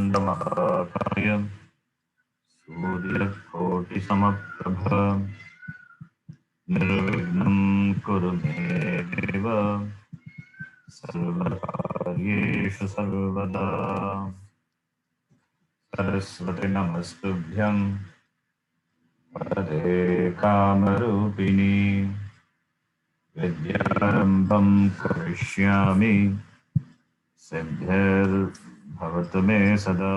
चन्द्रमहाकाय सूर्यकोटिसमप्रभ निर्विघ्नं कुरु मे देव सर्वकार्येषु सर्वदा। सरस्वती नमस्तुभ्यं वरदे कामरूपिणी विद्यारम्भं करिष्यामि सिद्धिर्भवतु मे सदा।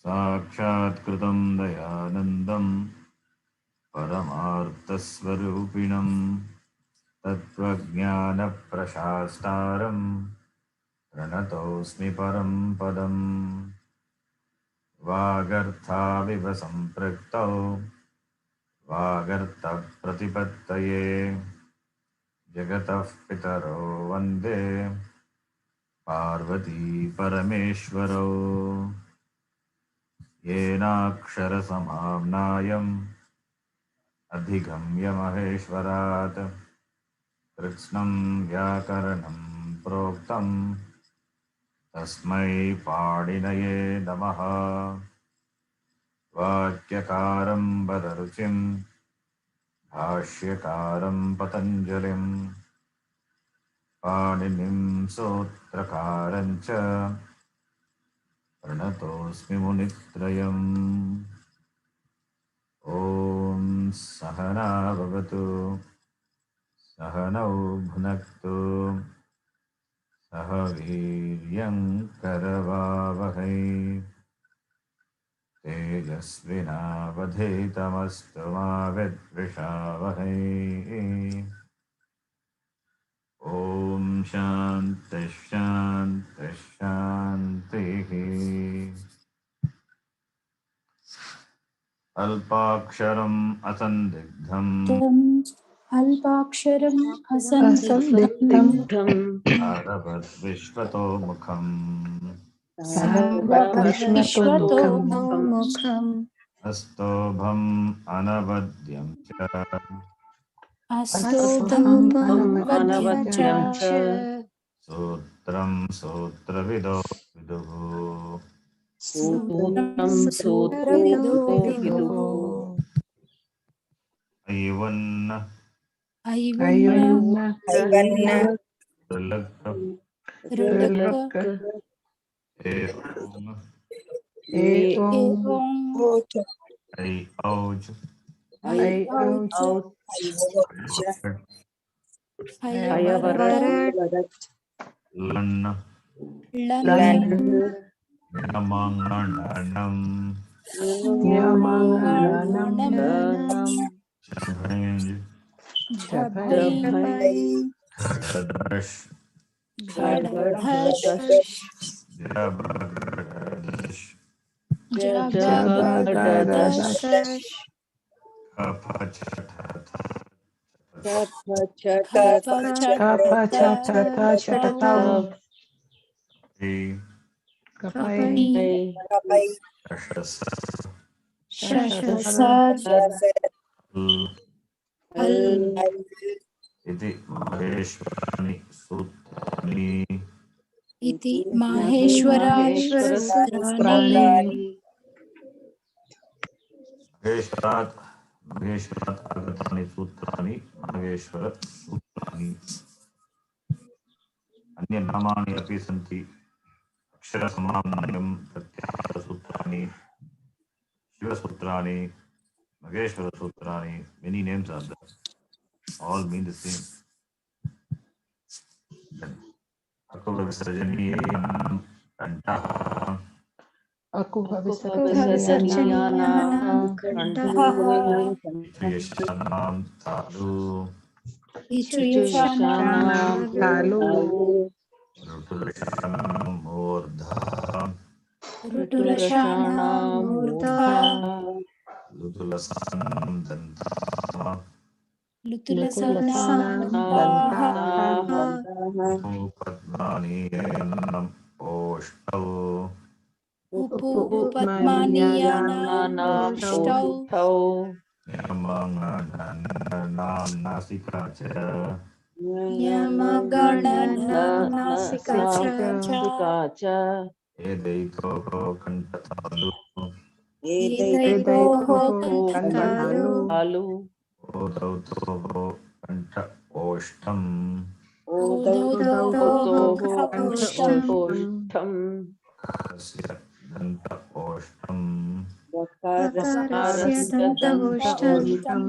साक्षात्कृतं दयानन्दं परमार्थस्वरूपिणं तत्त्वज्ञानप्रशास्तारं प्रणतोऽस्मि परं पदम्। वागर्थाविव सम्पृक्तौ वागर्थप्रतिपत्तये जगतः पितरौ वन्दे पार्वती परमेश्वरौ। येनाक्षरसमाम्नायम् अधिगम्य महेश्वरात् कृत्स्नं व्याकरणं प्रोक्तं तस्मै पाणिनये नमः। वाक्यकारं वदरुचिं भाष्यकारं पतञ्जलिं पाणिनिं सूत्रकारं च प्रणतोऽस्मि मुनित्रयम्। ॐ सहना भवतु सहनौ भुनक्तु सह वीर्यं करवावहै तेजस्विनावधीतमस्तु मा विद्विषावहै। ॐ शान्तिः शान्तिः शान्तिः। अल्पाक्षरम् असन्दिग्धम् अल्पाक्षरम् असन्दिग्धम् आरभद्विश्वतो मुखम् सर्वविश्वतोमुखम् अस्तोभम् अनवद्यं च अस्तोभम् च सूत्रं सूत्रविदो विदुः सूत्रविदो विदुः अय्वन्न ऋलक् एवं ऐ औज लन्न न्यमाङ्गणम् झभञ्ज झडदश जबगडदश कफछठथ इति माहेश्वराणि सूत्राणि महेश्वरात् आगतानि सूत्राणि माहेश्वर सूत्राणि। अन्यनामानि अपि सन्ति। अक्षरसमाम्नायं प्रत्याहारसूत्राणि शिवसूत्राणि महेश्वरसूत्राणि. Many names are there. All mean the same. अकुभविसर्जनीयानां कण्ठः इत्रियशानां तालु ऋटुलशानां मूर्धा लुतुलसानां दन्ताः उपपद्मानीयानाम् ओष्ठौ यमाङ्गानां नासिका च नासिका च नासिका च एदैतोः कण्ठतालु एदैतोः कण्ठतालु कण्ठतालु ओदौतोः कण्ठ ओष्ठम् उदौतोः उदौतोः कण्ठ कण्ठोष्ठम् ओष्ठम् कारस्य दन्त ओष्ठम् वकारस्य कारस्य दन्त दन्तौष्ठम् ओष्ठम्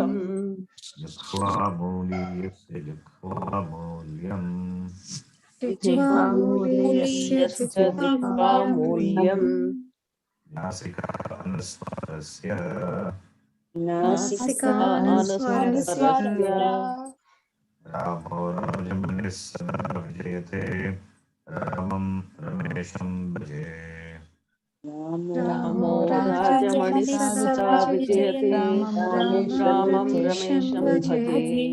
जिह्वा मूलीयस्य जिह्वामूल्यम् जिह्वामूलीयस्य जिह्वामूलीयस्य जिह्वामूल्यम् जिह्वामूल्यम् नासिका अनुस्वारस्य नासिका अनुस्वारस्य अनुस्वारस्य रामो राजमनिः सदा विजयते रामं रमेशं भजे रामो राजमणिः राजमणिः सदा सदा विजयते विजयते रामं रमेशं रमेशं भजे भजे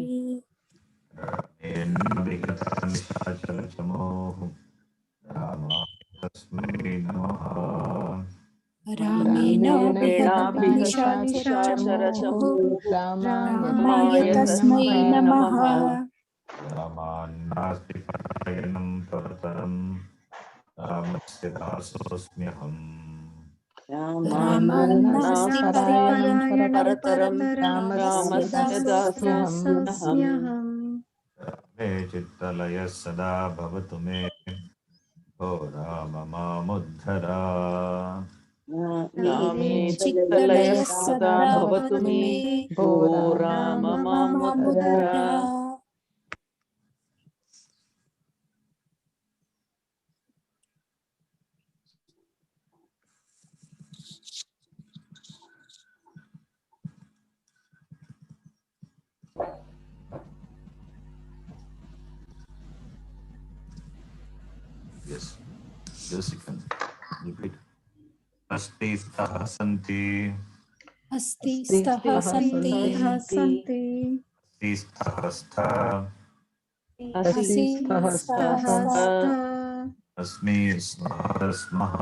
रामेण विगता निशाचरचमोः रामाय तस्मै नमः रामेण रामेण विहतं निशाचरचमूः निशाचरचमोः रामाय रामाय तस्मै तस्मै नमः नमः रामान्नास्ति परायणं परतरम् रामस्य दासोऽस्म्यहम् रामान्नास्ति रामान्नास्ति परायणं परतरं रामस्य रामस्य दासोऽस्म्यहम् दासोऽस्म्यहम् मे चित्तलयः सदा भवतु मे भो राम मामुद्धर रामे चित्तलयः चित्तलयः सदा सदा भवतु भवतु मे मे भो Ram Ram मामुद्धर मामुद्धर Yes, just you can repeat. अस्ति स्तः सन्ति अस्ति स्तः सन्ति सन्ति अस्ति स्तः स्तः असि स्तः स्तः अस्मि स्मः स्मः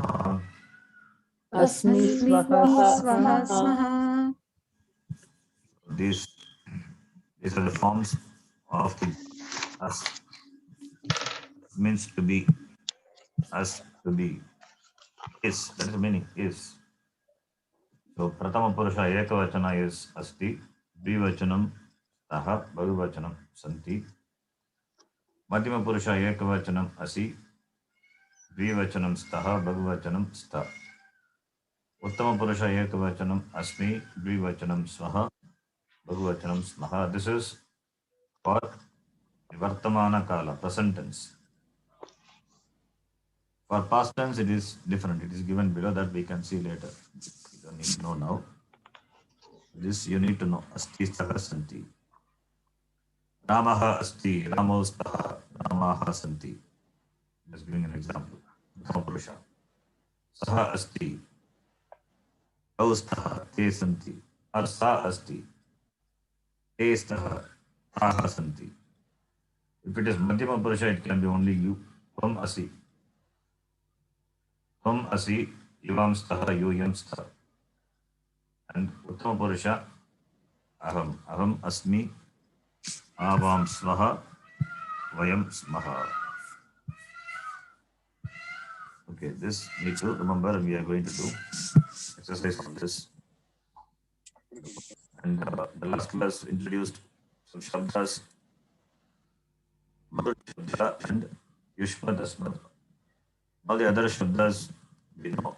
अस्मि अस्मि स्वः स्वः स्मः स्मः These are the forms of the us. Means to be, us to be, is, that is the meaning, is. So Pratama Purusha Ekavachana is asti, Dvivachanam taha, Bahuvachanam santi. Madhyama Purusha Ekavachanam asi, Dvivachanam staha, Bahuvachanam sta. Uttama Purusha Ekavachanam asmi, Dvivachanam swaha, Bahuvachanam smaha. This is for Vartamana Kala, present tense. For past tense, it is different. It is given below, that we can see later. You don't need to know now. This you need to know. Asti staha santi. Ramaha asti, Ramo staha, Ramaha santi. Just giving an example. Purusha. Saha asti, Tau staha, te santi. Or sa asti, te staha, taha santi. If it is Madhyama Purusha, it can be only you. Tvam asi. Tvam asi, Yuvam staha, Yuyam staha. And Uttama Purusha, Aham. Aham asmi, Avam swaha, Vayam smaha. Okay, this need to remember, and we are going to do exercise on this. And the last class introduced some shabdas, Marut Shabda and Yushmad Asmad. All the other shabdas we know.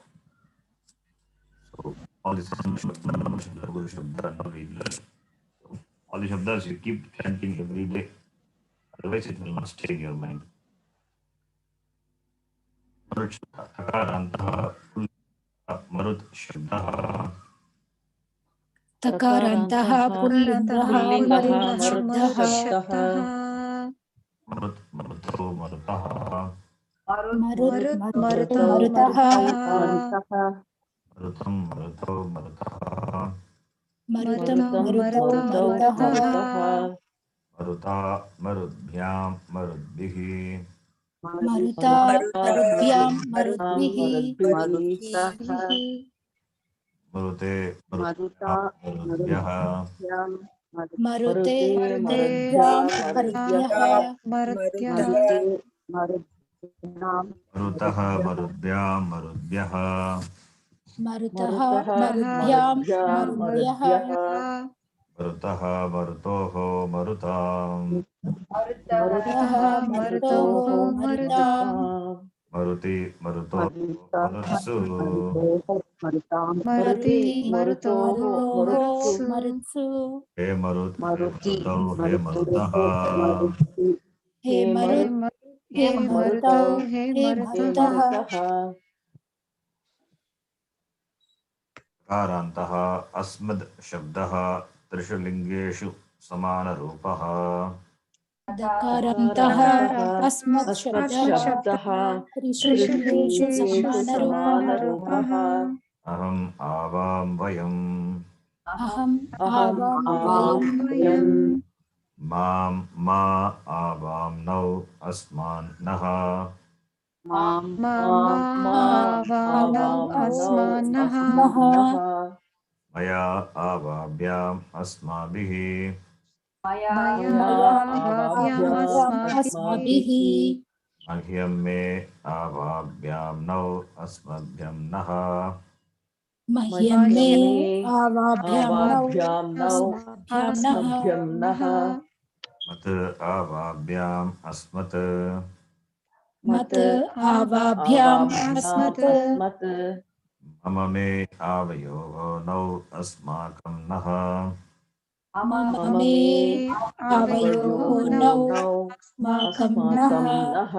So all the Sam Shabda, Nam Shabda, Guru Shabda, and all we learn. So all the shabdas you keep chanting every day. Otherwise it will not stay in your mind. Marut Shabda, Takarantaha, Marut Shabda. तकारान्तः पुल्लिङ्गः पुल्लिङ्गः मरुत् शब्दः मरुच्छब्दः Marut, Marutho, Marutaha. मरुत् मरुतो मरुतः मरुतः Marutam, Marutho, Marutaha. मरुतं मरुतं मरुतो मरुतौ मरुतः मरुतः Maruta, Marudbhyam, Marudbihi. मरुता मरुद्भ्यां मरुद्भिः मरुद्भिः Marute, Marudbhyam, Marudbhyaha. मरुते मरुते मरुद्भ्यां मरुद्भ्यः मरुद्भ्यः मरुते मरुद्भ्यां मरुतः मरुद्भ्यां मरुद्भ्यः मरुतः मरुतः मरुद्भ्यां मरुद्भ्यां मरुद्भ्यः मरुद्भ्यः मरुतः मरुतोः मरुताम् मरुतः मरुतः मरुतोः मरुतोः मरुतां मरुताम् Maruti मरुतो मरुतः मरुत्सु मरुतोः मरुताम् मरुति मरुति मरुतोः मरुतोः मरुत्सु मरुत्सु हे मरुत् हे मरुति मरुतौ हे मरुतः मरुतोः मरुति हे हे मरुत् हे मरुतौ मरुतौ हे हे मरुतः मरुतः कारान्तः अस्मद् शब्दः त्रिषु लिङ्गेषु समानरूपः दकारान्तः अस्मत् शब्दः अस्मत्शब्दः त्रिषु त्रिषु लिङ्गेषु लिङ्गेषु समानरूपः समानरूपः अहम् आवां वयम् अहम् अहम् आवां आवां वयम् वयम् मां मा आवां नौ अस्मान् नः मां मा आवानौ आवां नौ अस्मान्नः अस्मान्नः मया आवाभ्याम् अस्माभिः मया मया आवाभ्याम् आवाभ्याम् अस्माभिः अस्माभिः मह्यं मे आवाभ्यां नौ अस्मभ्यं नः मह्यं मे मह्यं मे आवाभ्यां नौ आवाभ्यां नौ अस्मभ्यां नः अस्मभ्यं नः मत् आवाभ्याम् अस्मत् मत मत् आवाभ्याम् आवाभ्याम् अस्मत् अस्मत् मम मे आवयोः नौ अस्माकं नः मम मम मे मे आवयोः नौ नौ अस्माकं नः अस्माकं नः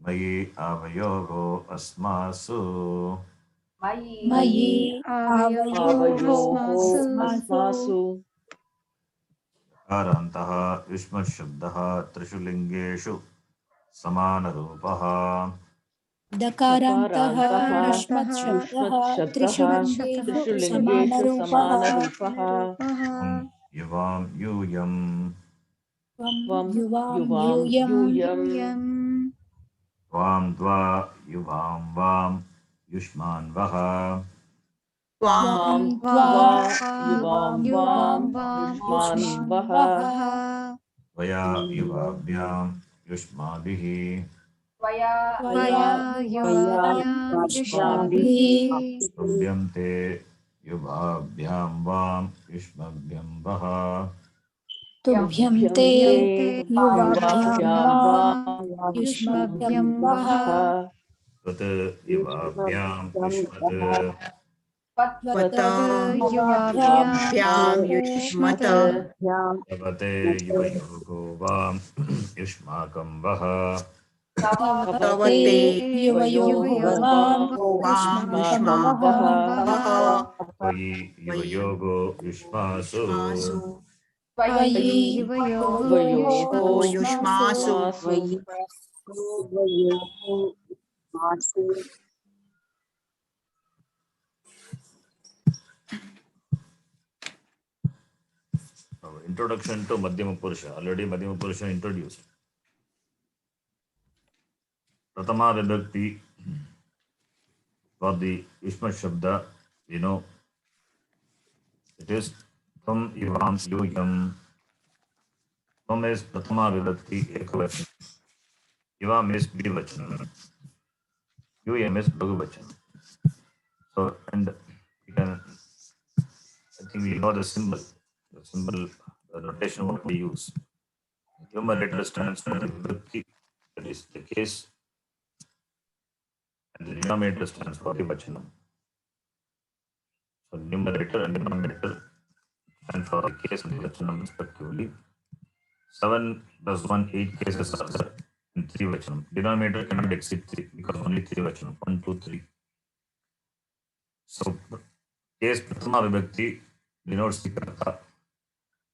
मयि आवयोः अस्मासु मयि आवयोः आवयोः अस्मासु अस्मासु कारान्तः युष्मशब्दः त्रिषु लिङ्गेषु समानरूपः दकारान्तः दकारान्तः युष्मत् शब्दः युष्मत्शब्दः त्रिषु लिङ्गेषु त्रिषु लिङ्गेषु समानरूपः समानरूपः त्वं युवां यूयम् त्वं त्वं युवां युवां यूयम् यूयम् त्वां द्वा युवां वां युष्मान् वः त्वां त्वां त्वा द्वा युवां युवां वां वां युष्मान् युष्मान् वः वः त्वया युवाभ्यां युष्माभिः त्वया त्वया युवाभ्यां युष्माभिः युष्माभिः तुभ्यं ते युवाभ्यां वां युष्मभ्यं वः तुभ्यं तुभ्यं ते ते युवाभ्यां युवाभ्यां वां वां युष्मभ्यं युष्मभ्यं वः वः त्वत् युवाभ्यां युष्मत् त्वत् त्वत युवाभ्यां युवाभ्यां युष्मत् युष्मत तवते युवयोगो वां युष्माकं वः तव तव ते ते युवयोः वां वां युष्माकं युष्माकं वः वः त्वयि युवयोगो युष्मासु त्वयि त्वयि युवयोः युवयोगो युष्मासु युष्मासु Introduction to Madhyama Purusha. Already Madhyama Purusha introduced. Pratama Vibhakti for the Ishma Shabda, you know, it is Tvam Yuvam Yuyam. Tvam is Pratama Vibhakti Ekavachan. Yuvam is Dvivachan. Yuyam is Bhagavachan. So, and you can, I think we know the symbol, the notation what we use. Numerator stands for Vibhakti, that is the case, and the denominator stands for Vivachanam. So numerator and denominator stand for the case and Vivachanam respectively. 7 plus 1, 8 cases are there in 3 Vachanam. Denominator cannot exceed 3 because only 3 Vachanam, 1, 2, 3. So case Prathama Vibhakti denotes the Karta.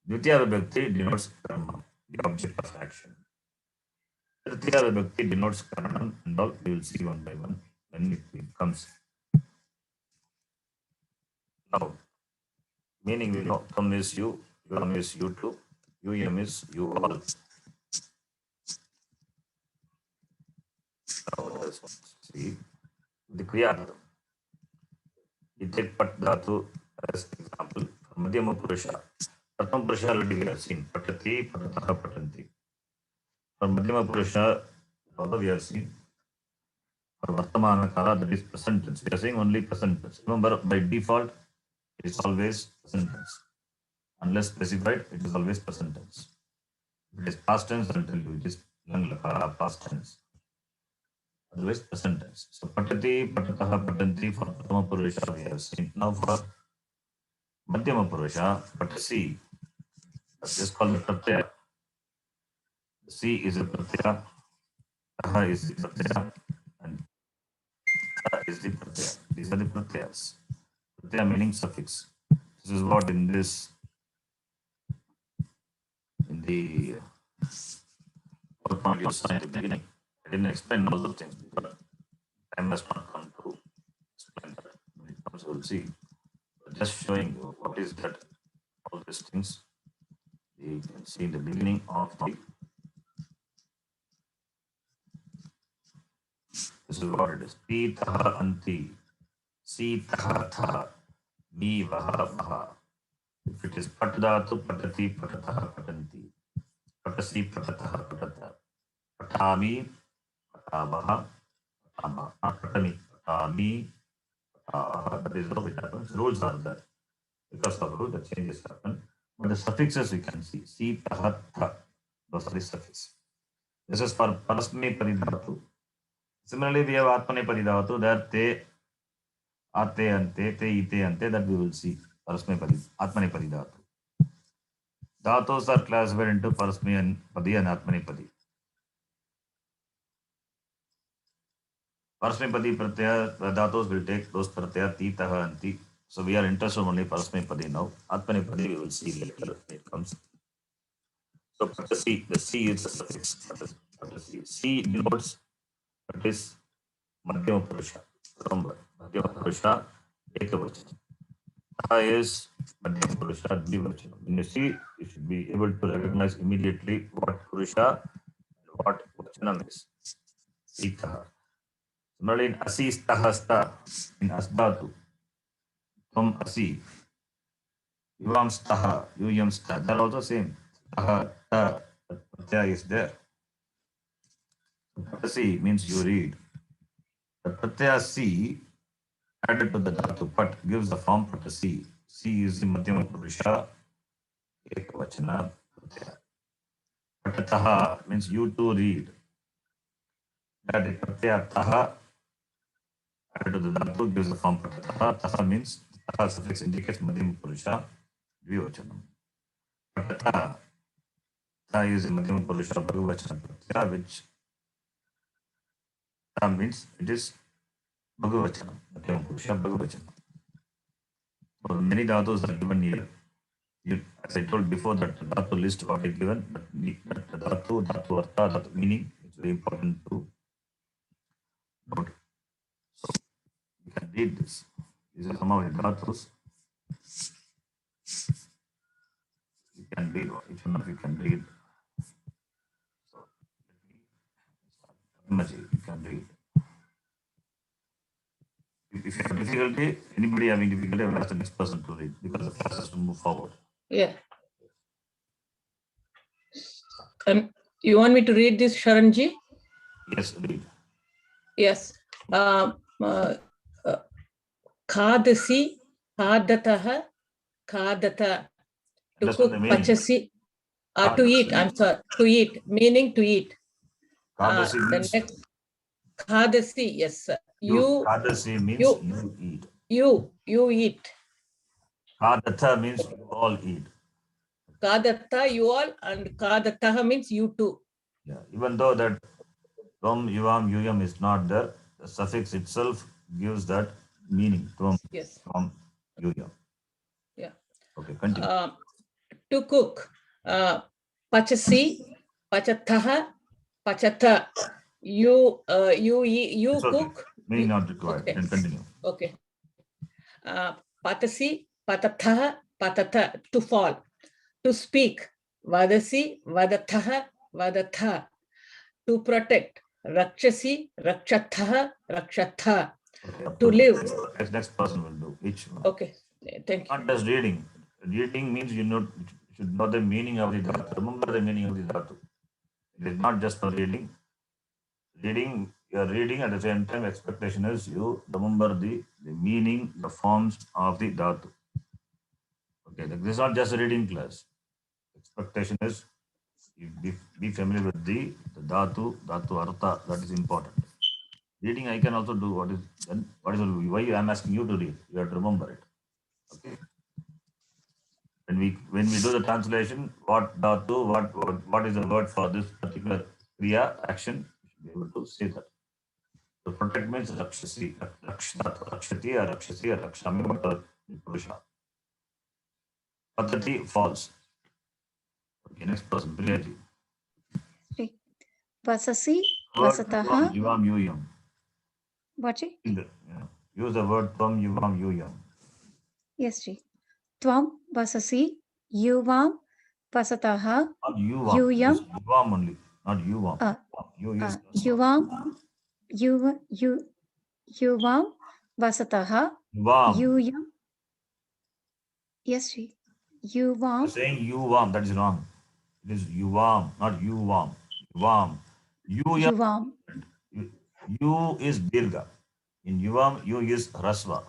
Dvitiya Vibhakti denotes Karma, the object of action. Tritiya Vibhakti denotes Karanam and all we will see one by one when it comes. Now, meaning we know Tam is you, Yam is you too, Yam is you all. Now let us see the Kriya. We take Pat Dhatu as example for Madhyama Purusha. Prathama Purusha already we have seen. Patati, patataha, patanti. For Madhyama Purusha, although we have seen. For Vartamana Kala, that is present tense. We are saying only present tense. Remember, by default, it is always present tense. Unless specified, it is always present tense. If it is past tense, I'll tell you it is Langakara, past tense. Otherwise, present tense. So, patati, patataha, patanti for Prathama Purusha we have seen. Now for Madhyama Purusha, patasi, that's just called the pratyaya. Si is a pratyaya, taha is the pratyaya, and ta is the pratyaya. These are the pratyayas. Pratyaya meaning suffix. This is what in the PowerPoint you saw in the beginning. I didn't explain all those things because time has not come to explain that. When it comes, we'll see. But just showing you what is that, all these things. You can see in the beginning of the. This is what it is. Titaha anti. Sitaha tha. Mi vaha vaha. If it is patadatu, patati, patataha, patanti. Patasi, patataha, patata. Patami, patavaha, patama. Not patami, patami. That is how it happens. Rules are there. Because of rule, the changes happen. But the suffixes we can see. Si, taha, tha. Those are the suffixes. This is for Parasmani Paridhatu. Similarly, we have Atmane Paridhatu. There, te, ate, ante, te, ite, ante. That we will see. Parasmani Paridhatu. Atmane Paridhatu. Dhatus are classified into Parasmani Padi and Atmane Padi. Parasmani Padi Pratyaya, Dhatus will take those Pratyaya, ti, taha, anti. So we are interested only Parasmani Padi now. Atmane Padi we will see later when it comes. So the C is the suffix. C denotes that is Madhyama Purusha. Remember, Madhyama Purusha, Ekavachana. Ta is Madhyama Purusha, Dvivachana. When you see, you should be able to recognize immediately what Purusha and what Vachanam is. Sitaha. Similarly, in Asi Stahasta, in Asdatu, Tvam Asi, Yuvam Staha, Yuyam Staha, they're also same. Taha, Ta, Pratyaya is there. Patasi means you read. The pratyaya si added to the dhatu pat gives the form patasi. Si is the madhyama purusha ekavachana pratyaya. Patataha means you to read. That the pratyaya taha added to the dhatu gives the form patataha. Taha means taha suffix indicates madhyama purusha dvivachanam. Patataha taha is the madhyama purusha bhagavachana pratyaya, which taha means it is bhagavachanam. Madhyama purusha bhagavachanam. So many dhatus are given here. As I told before, that dhatu list what I given, but that dhatu artha, dhatu meaning, it's very important to note. So you can read this. This is some of the dhatus. You can read, each one of you can read. So you can read. If you have difficulty, anybody having difficulty, I will ask the next person to read because the class has to move forward. Yeah. You want me to read this, Sharanji? Yes, read. Yes. Khadasi, khadataha, khadata. To That's cook, what the meaning. pachasi. To eat, I'm sorry. To eat, meaning to eat. Khadasi The means next, khadasi, yes. You Khadasi means you eat. you eat. Khadata means you all eat. Kadata, you all, and kadataha means you too. Yeah, even though that Tvam, Yuvam, Yuyam is not there, the suffix itself gives that meaning. Tvam, Yes. Yuvam, Yuyam. Yeah. Okay, continue. To cook, pachasi, pachataha, pachata. You It's okay. cook. Meaning not required. Okay. Then continue. Okay. Patasi, patataha, patata. To fall. To speak. Vadasi, vadataha, vadatha. To protect. Rakshasi, rakshataha, rakshatha. Okay, To live. Next person will do each one. Okay. Thank you. Not just reading. Reading means you You should know the meaning of the dhatu. Remember the meaning of the dhatu. It is not just for reading. You are reading at the same time. Expectation is you remember the meaning, the forms of the dhatu. Okay, this is not just a reading class. Expectation is you be familiar with the dhatu artha. That is important. Reading I can also do. What is why I am asking you to read? You have to remember it. Okay. When we do the translation, what dhatu, what is the word for this particular kriya action? You should be able to say that. So protect means rakshasi, rakshati or rakshami or purusha. Patati false. Okay, next person, Priyaji. Vasasi, Word vasataha. tvam yuvam yuyam. What? Use the word tvam yuvam yuyam. Yes, Ji. Tvam vasasi, yuvam vasataha. Not yuvam. Yuyam. It's yuvam only, not yuvam. Yuvam vasataha. Yuvam. Yuyam. Yes, Ji. Yuvam. You're saying yuvam, that is wrong. It is yuvam, not yuvam. Yuvam. Yuvam. You is dirga. In yuvam, you is rasva.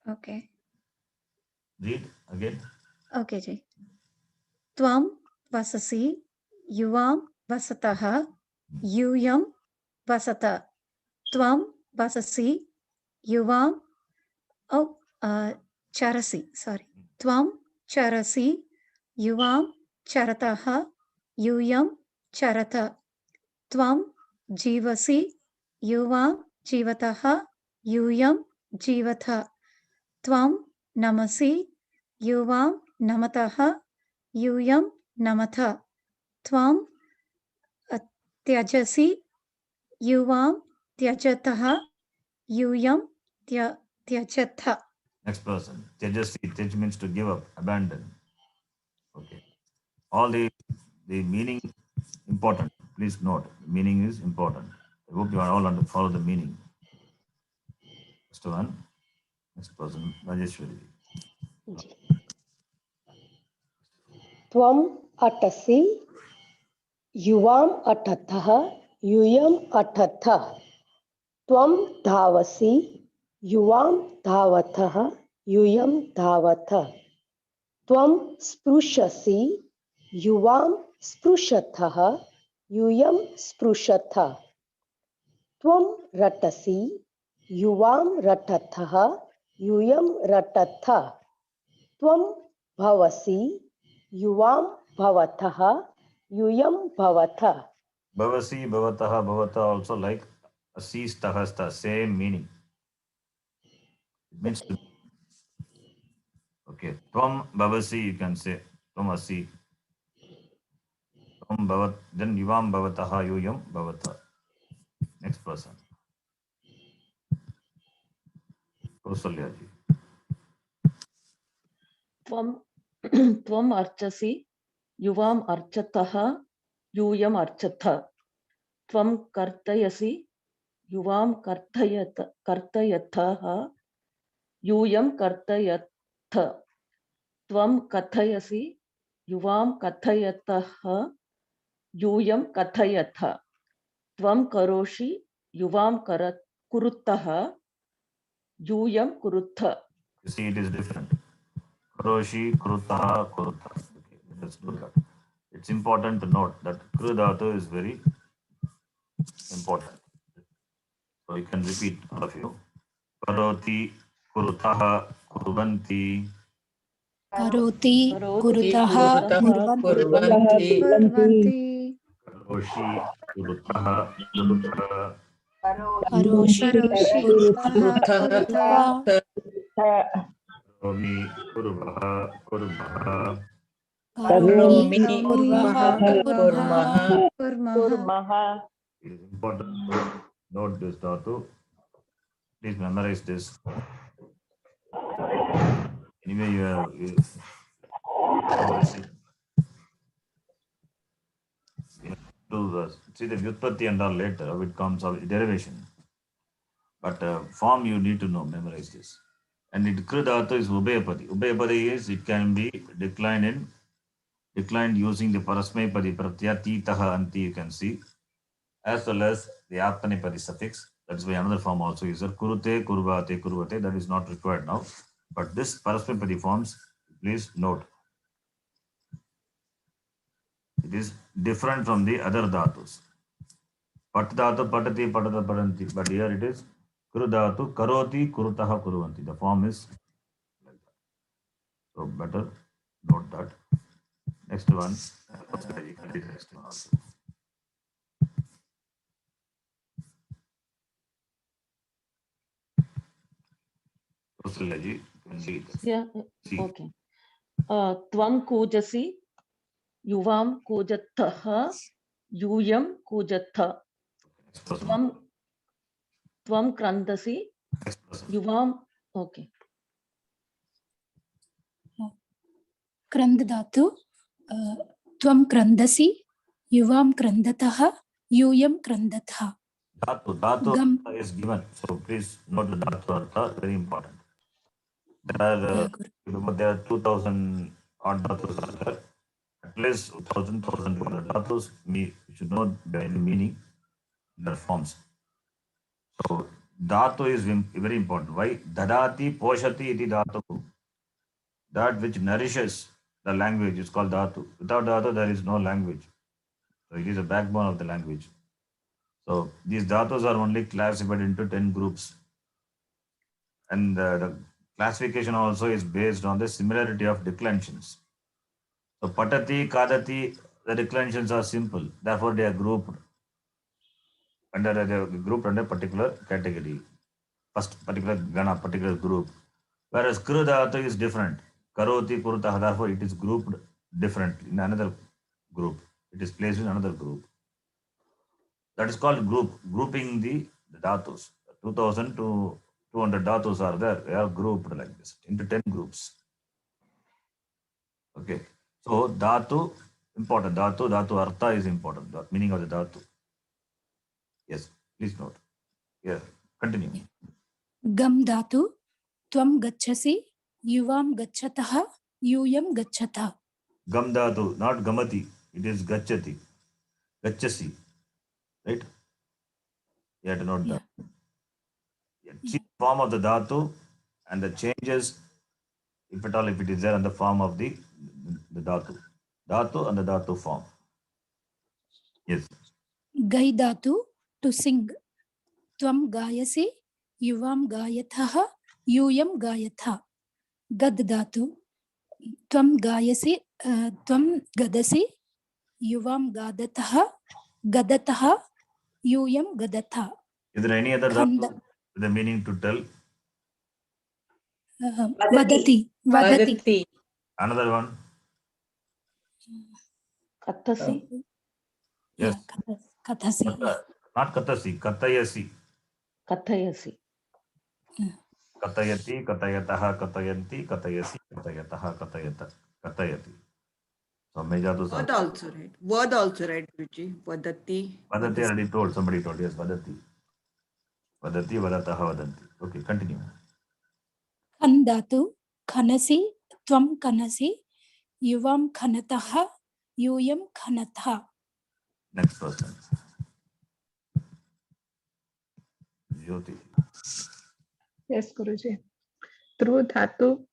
Okay. Read again. Okay, Ji. Tvam vasasi, yuvam vasataha. Yuyam vasata. Tvam vasasi, yuvam. Oh, charasi. Sorry. Tvam charasi, yuvam charataha. Yuyam charata. Tvam jivasi, yuvam jivataha. Yuyam jivatha. Tvam namasi, yuvam namataha. Yuyam namatha. Tvam tyajasi, yuvam tyajataha. Yuyam tyajatha. Next person. Tejasi. Tej means to give up, abandon. Okay. All the meaning important. Please note, meaning is important. I hope you are all to follow the meaning. Next one. Next person, Rajeshwari. त्वम् अटसि युवाम् अटथः यूयम् अटथ त्वं धावसि युवां धावतः यूयं धावथ त्वं स्पृशसि युवां स्पृशतः यूयं स्पृशथ त्वं रटसि युवां रटथः यूयं रटथ त्वं भवसि युवां भवतः यूयं भवथ. Bhavasi, bhavataha, bhavata also like asi, stahasta, same meaning. It means to. Okay. Tvam bhavasi, you can say. Tvam asi. Tvam bhavat, then yuvam bhavataha, yuyam bhavata. Next person. Kausalya ji. त्वम् अर्चसि युवाम् अर्चतः यूयम् अर्चथ त्वं कर्तयसि युवां कर्तयतः यूयं कर्तयथ त्वं कथयसि युवां कथयतः यूयं कथयथ त्वं करोषि युवां कुरुतः यूयं कुरुथ. You see, it is different. Karoshi, Krutaha, Kurutha. Okay, let's do that. It's important to note that Kru Dhatu is very important. So you can repeat, all of you. Karoti, Kurutaha, Kurvanti. Karoti, kurutaha, कुर्वन्ति Kurvanti. Karoshi, Kurutaha, Kurutha. karoshi, kurutaha, Karomi, Kurvaha, Kurvaha. karomi, kurvaha, Kurmaha. It is important to note this Dhatu. Please memorize this. Anyway, you have do the, see the Vyutpatti and all later, how it comes out, derivation. But form you need to know, memorize this. And it kru dhatu is ubhayapadi. Ubhayapadi is it can be declined using the parasmaipadi pratyaya titaha anti, you can see, as well as the aptanipadi suffix. That's why another form also is there. Kurute, kurvate, kurvate. That is not required now. But this parasmaipadi forms, please note, it is different from the other dhatus. Pat dhatu, patati, patata, padanti. But here it is kru dhatu, karoti, kurutaha, kuruvanti. The form is like that. So better note that. Next one. Next one also. Kausalyaji, you can see it. Yeah, See. okay. Tvam kujasi, yuvam kujattah, yuyam kujattha. Next person. Tvam krandasi, Next person. yuvam, okay. क्रन्द धातु त्वं क्रन्दसि युवां क्रन्दतः यूयं क्रन्दतः Dhatu Gam. is given. So please note the dhatu artha, very important. There are 2,000 odd dhatus are there. At least 1,200 dhatus. You should know the meaning, their forms. So dhatu is very important. Why? Dadati poshati iti dhatu. That which nourishes the language is called dhatu. Without dhatu, there is no language. So it is a backbone of the language. So these dhatus are only classified into 10 groups. And the classification also is based on the similarity of declensions. So patati, kadati, the declensions are simple. Therefore, they are grouped under a particular category. First particular gana, particular group. Whereas kru dhatu is different. Karoti, kurutaha, therefore it is grouped differently in another group. It is placed in another group. That is called grouping the dhatus. 2,000 to 200 dhatus are there. They are grouped like this into 10 groups. Okay. So dhatu, important. Dhatu artha is important. The meaning of the dhatu. Yes, please note. Yeah, continue. गम धातु त्वं गच्छसि युवां गच्छतः यूयं गच्छतः Gam dhatu, not gamati. It is gachati. Gachasi. Right? You have to note that. Yeah, chief form of the dhatu and the changes, if at all, if it is there in the form of the dhatu. Dhatu and the dhatu form. Yes. गै धातु to सिंग त्वं गायसि युवां गायतः यूयं गायतः गद धातु त्वं गायसि त्वं गदसि युवां गादतः गदतः यूयं गदतः Is there any other खन्द dhatu with the meaning to tell? वदति वदति Vadati. Another one? Kathasi, Yes. कथसि Not katasi, katayasi. kathayasi. Katayati, katayataha, katayanti, katayasi, katayataha, katayati. So many dhatus are Word also right. Word also right, Guruji. Vadati. Vadati already told, somebody told, yes, Vadati. Vadati, Vadataha, Vadanti. Okay, continue. खन् धातु खनसि त्वं खनसि युवां खनतः यूयं खनतः Next person. Jyoti. Yes, Guruji. Through dhatu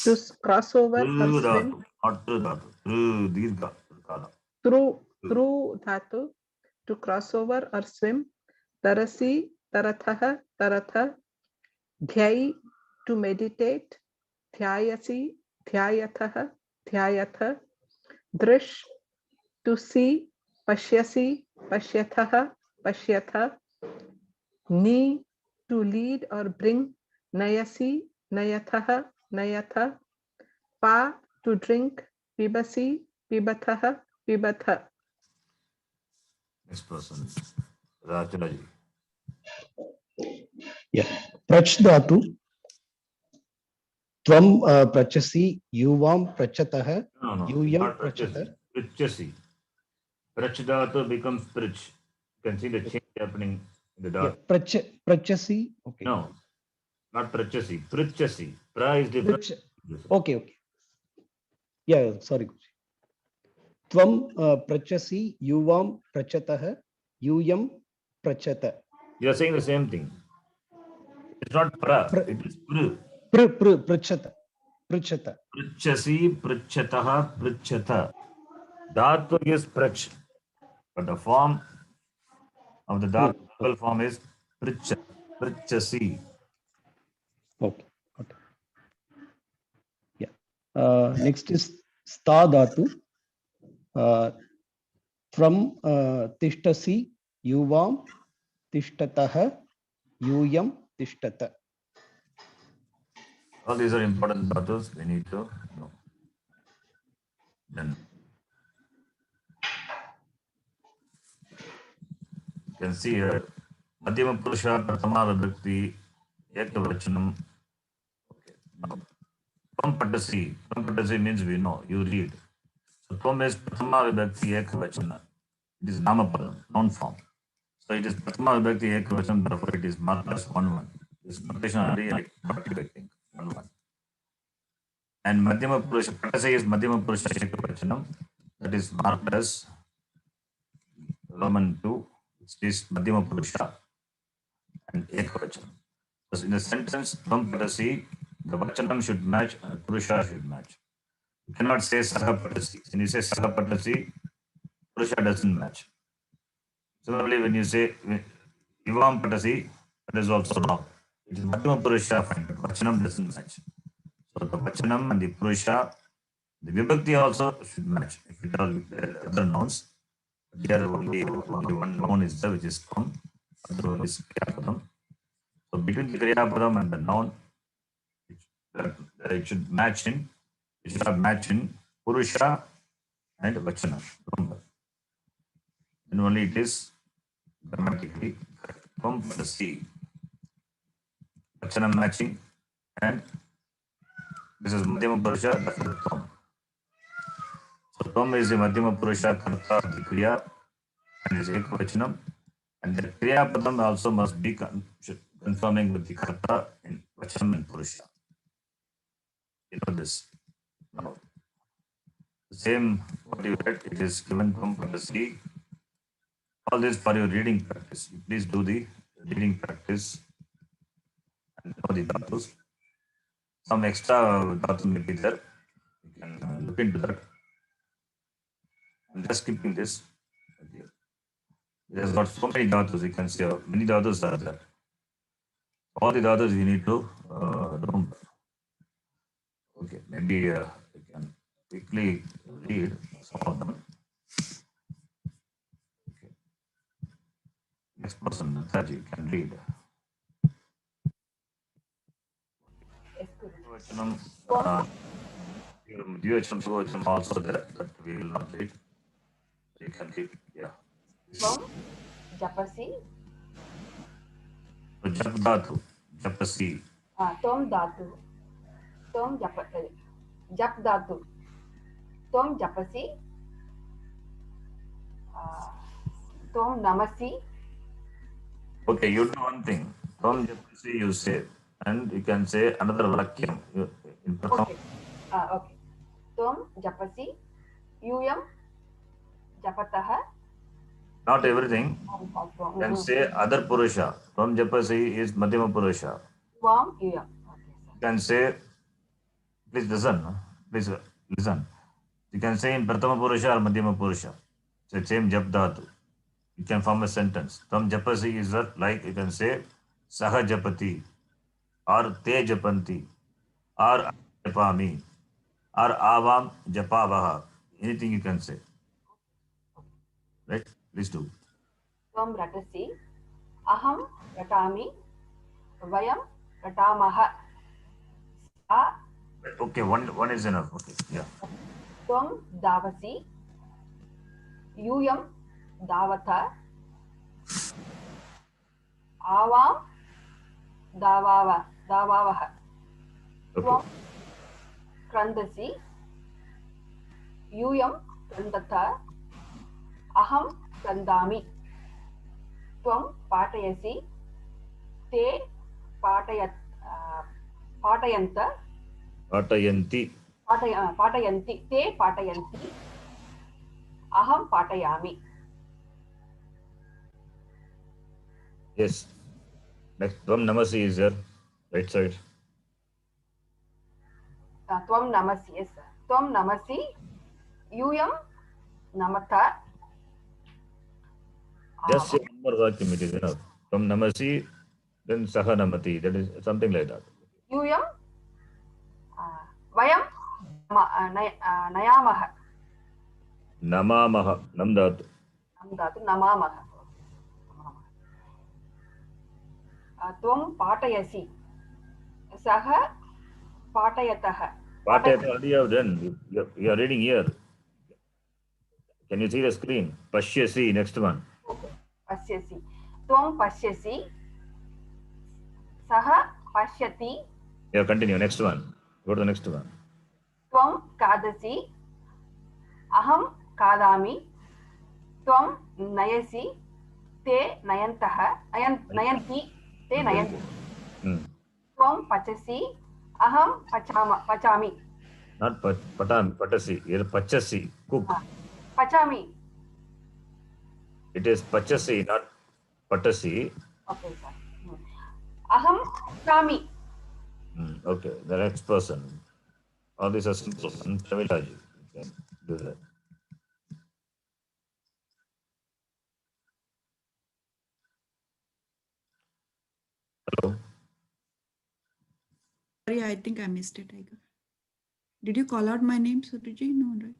to cross over or Through swim. dhatu, not through dhatu. Through dirgha. Through dhatu to cross over or swim. Tarasi, taratha, taratha. Dhyai to meditate. Dhyayasi, dhyayatha, dhyayatha. Drish to see. Pashyasi, pashyatha, pashyatha. Ni to lead or bring. Nayasi, nayatha, nayatha. Pa to drink. Pibasi, pibatha, pibatha. Next person. Rachalaji. Yeah. Prach dhatu. Tvam prachasi yuvam prachatah No, yuyam not prachatah. Prichasi. Prach dhatu becomes prich. You can see the change happening in the Yeah. dhatu. Prachasi. Okay. No, Not prachasi. Prichasi. Pra is different. Prich. Okay, okay. Yeah, sorry. Tvam prachasi yuvam prachatah yuyam prachata. You are saying the same thing. It's not pra. Pr- It is pr. Prachata. Prachata. Prichasi, prichatah, prichata. Dhatu is prach. But the form of the Pr. dhatu form is pricha. Prichasi. Okay. Okay. Yeah. Next is sta dhatu. From tishtasi yuvam tishtatah yuyam tishtata. All these are important dhatus we need to know. Then you can see here Madhyama Purusha Prathama Vibhakti Ekavachanam. Okay. Now, Tvam Patasi means we know, you read. So Tvam is Prathama Vibhakti Ekavachana. It is Namapadam, noun form. So it is Prathama Vibhakti Ekavachanam, therefore it is marked as 1-1. This notation already I got it, I think. 1-1. And Madhyama Purusha, Patasi is Madhyama Purusha Ekavachanam. That is marked as Roman 2, which is Madhyama Purusha and Ekavachanam. Because in the sentence, Tvam Patasi, the Vachanam should match and Purusha should match. You cannot say Saha Patasi. When you say Saha Patasi, Purusha doesn't match. Similarly, when you say Yuvam Patasi, that is also wrong. It is Madhyama Purusha fine, but Vachanam doesn't match. So the Vachanam and the Purusha, the Vibhakti also should match. If it are other nouns, here only one noun is there, which is Tvam. Other one is Kriyapadam. So between the Kriyapadam and the noun, it should match in, it should have match in Purusha and Vachana. Then only it is grammatically correct. Tvam Patasi. Vachanam matching, and this is Madhyama Purusha, that is Tvam. So Tvam is the Madhyama Purusha Karta of the Kriya and is Ekavachanam. And the Kriya Padam also must be confirming with the Karta in Vachanam and Purusha. You know this. Now, the same what you read, it is given from Patasi. All this for your reading practice. You please do the reading practice and know the dhatus. Some extra dhatu may be there. You can look into that. I'm just skipping this. It has got so many dhatus. You can see many dhatus are there. All the dhatus you need to remember. Okay, maybe you can quickly read some of them. Okay. Next person, Nataji, you can read. Vachanam, Dvivachanam, Suvachanam also there, that we will not read. You can read, yeah. Tvam japasi. So, Jap dhatu, Japasi. Tvam dhatu. Tvam jap dhatu. Tvam japasi. Tvam namasi. Okay, you do one thing. Tvam Japasi you say, and you can say another vakyam in Pratham. Okay. Okay. Tvam japasi. Yuyam japatah. Not everything. You can say other Purusha. Tvam Japasi is Madhyama Purusha. Tvam yuyam. You can say, please listen. Please listen. You can say in Prathama Purusha or Madhyama Purusha. It's the same Jap Dhatu. You can form a sentence. Tvam Japasi is like you can say Saha Japati or Te Japanti or Japami or Avam Japavaha. Anything you can say. Right? Please do. Tvam ratasi. Aham ratami. Vayam ratamah. Okay, one is enough. Okay, yeah. Tvam davasi. Yuyam davata. Avam davavah. Okay. Tvam krandasi. Yuyam krandata. Aham krandami. Tvam patayasi. Te पाठयन्त पाठयन्ति पाठयन्ति ते पाठयन्ति अहं पाठयामि yes next tvam namasi is there right side त्वं नमसि yes त्वं नमसि यूयं नमत just say one more vakyam it is enough tvam namasi then saha namati that is something like that यूयं वयं नयामः namamah nam dhatu धातु नमामः त्वं पाठयसि सः पाठयतः Patayata already you have done. You are reading here. Can you see the screen? Pashyasi, next one. पश्यसि त्वं पश्यसि सः पश्यति Yeah, continue. Next one. Go to the next one. त्वं खादसि अहं खादामि त्वं नयसि ते नयन्तः नयन्ति ते नयन्ति त्वं पचसि अहं पचामि Not patasi. Here pachasi. Cook. पचामि It is pachasi, not patasi. Okay sir अहं पचामि Okay. The next person. All these are simple. Tamilaji. Okay. Do that. Hello. Sorry, I think I missed it. Did you call out my name, Suruji? No, right?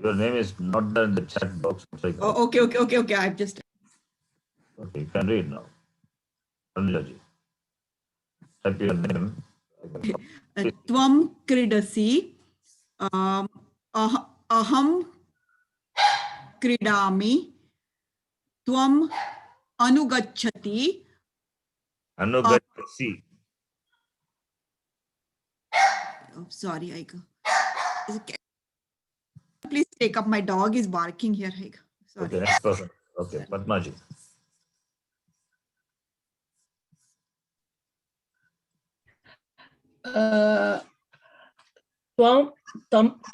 Your name is not there in the chat box. Like Oh, okay. I've just. okay, you can read now. Tamilaji. Type your name. Tvam kridasi. Aham kridami. Tvam anugachati. Anugachasi. Oh, sorry, Aika. Please take up. My dog is barking here, Aika. Sorry. Okay, next person. Okay, Padmaji.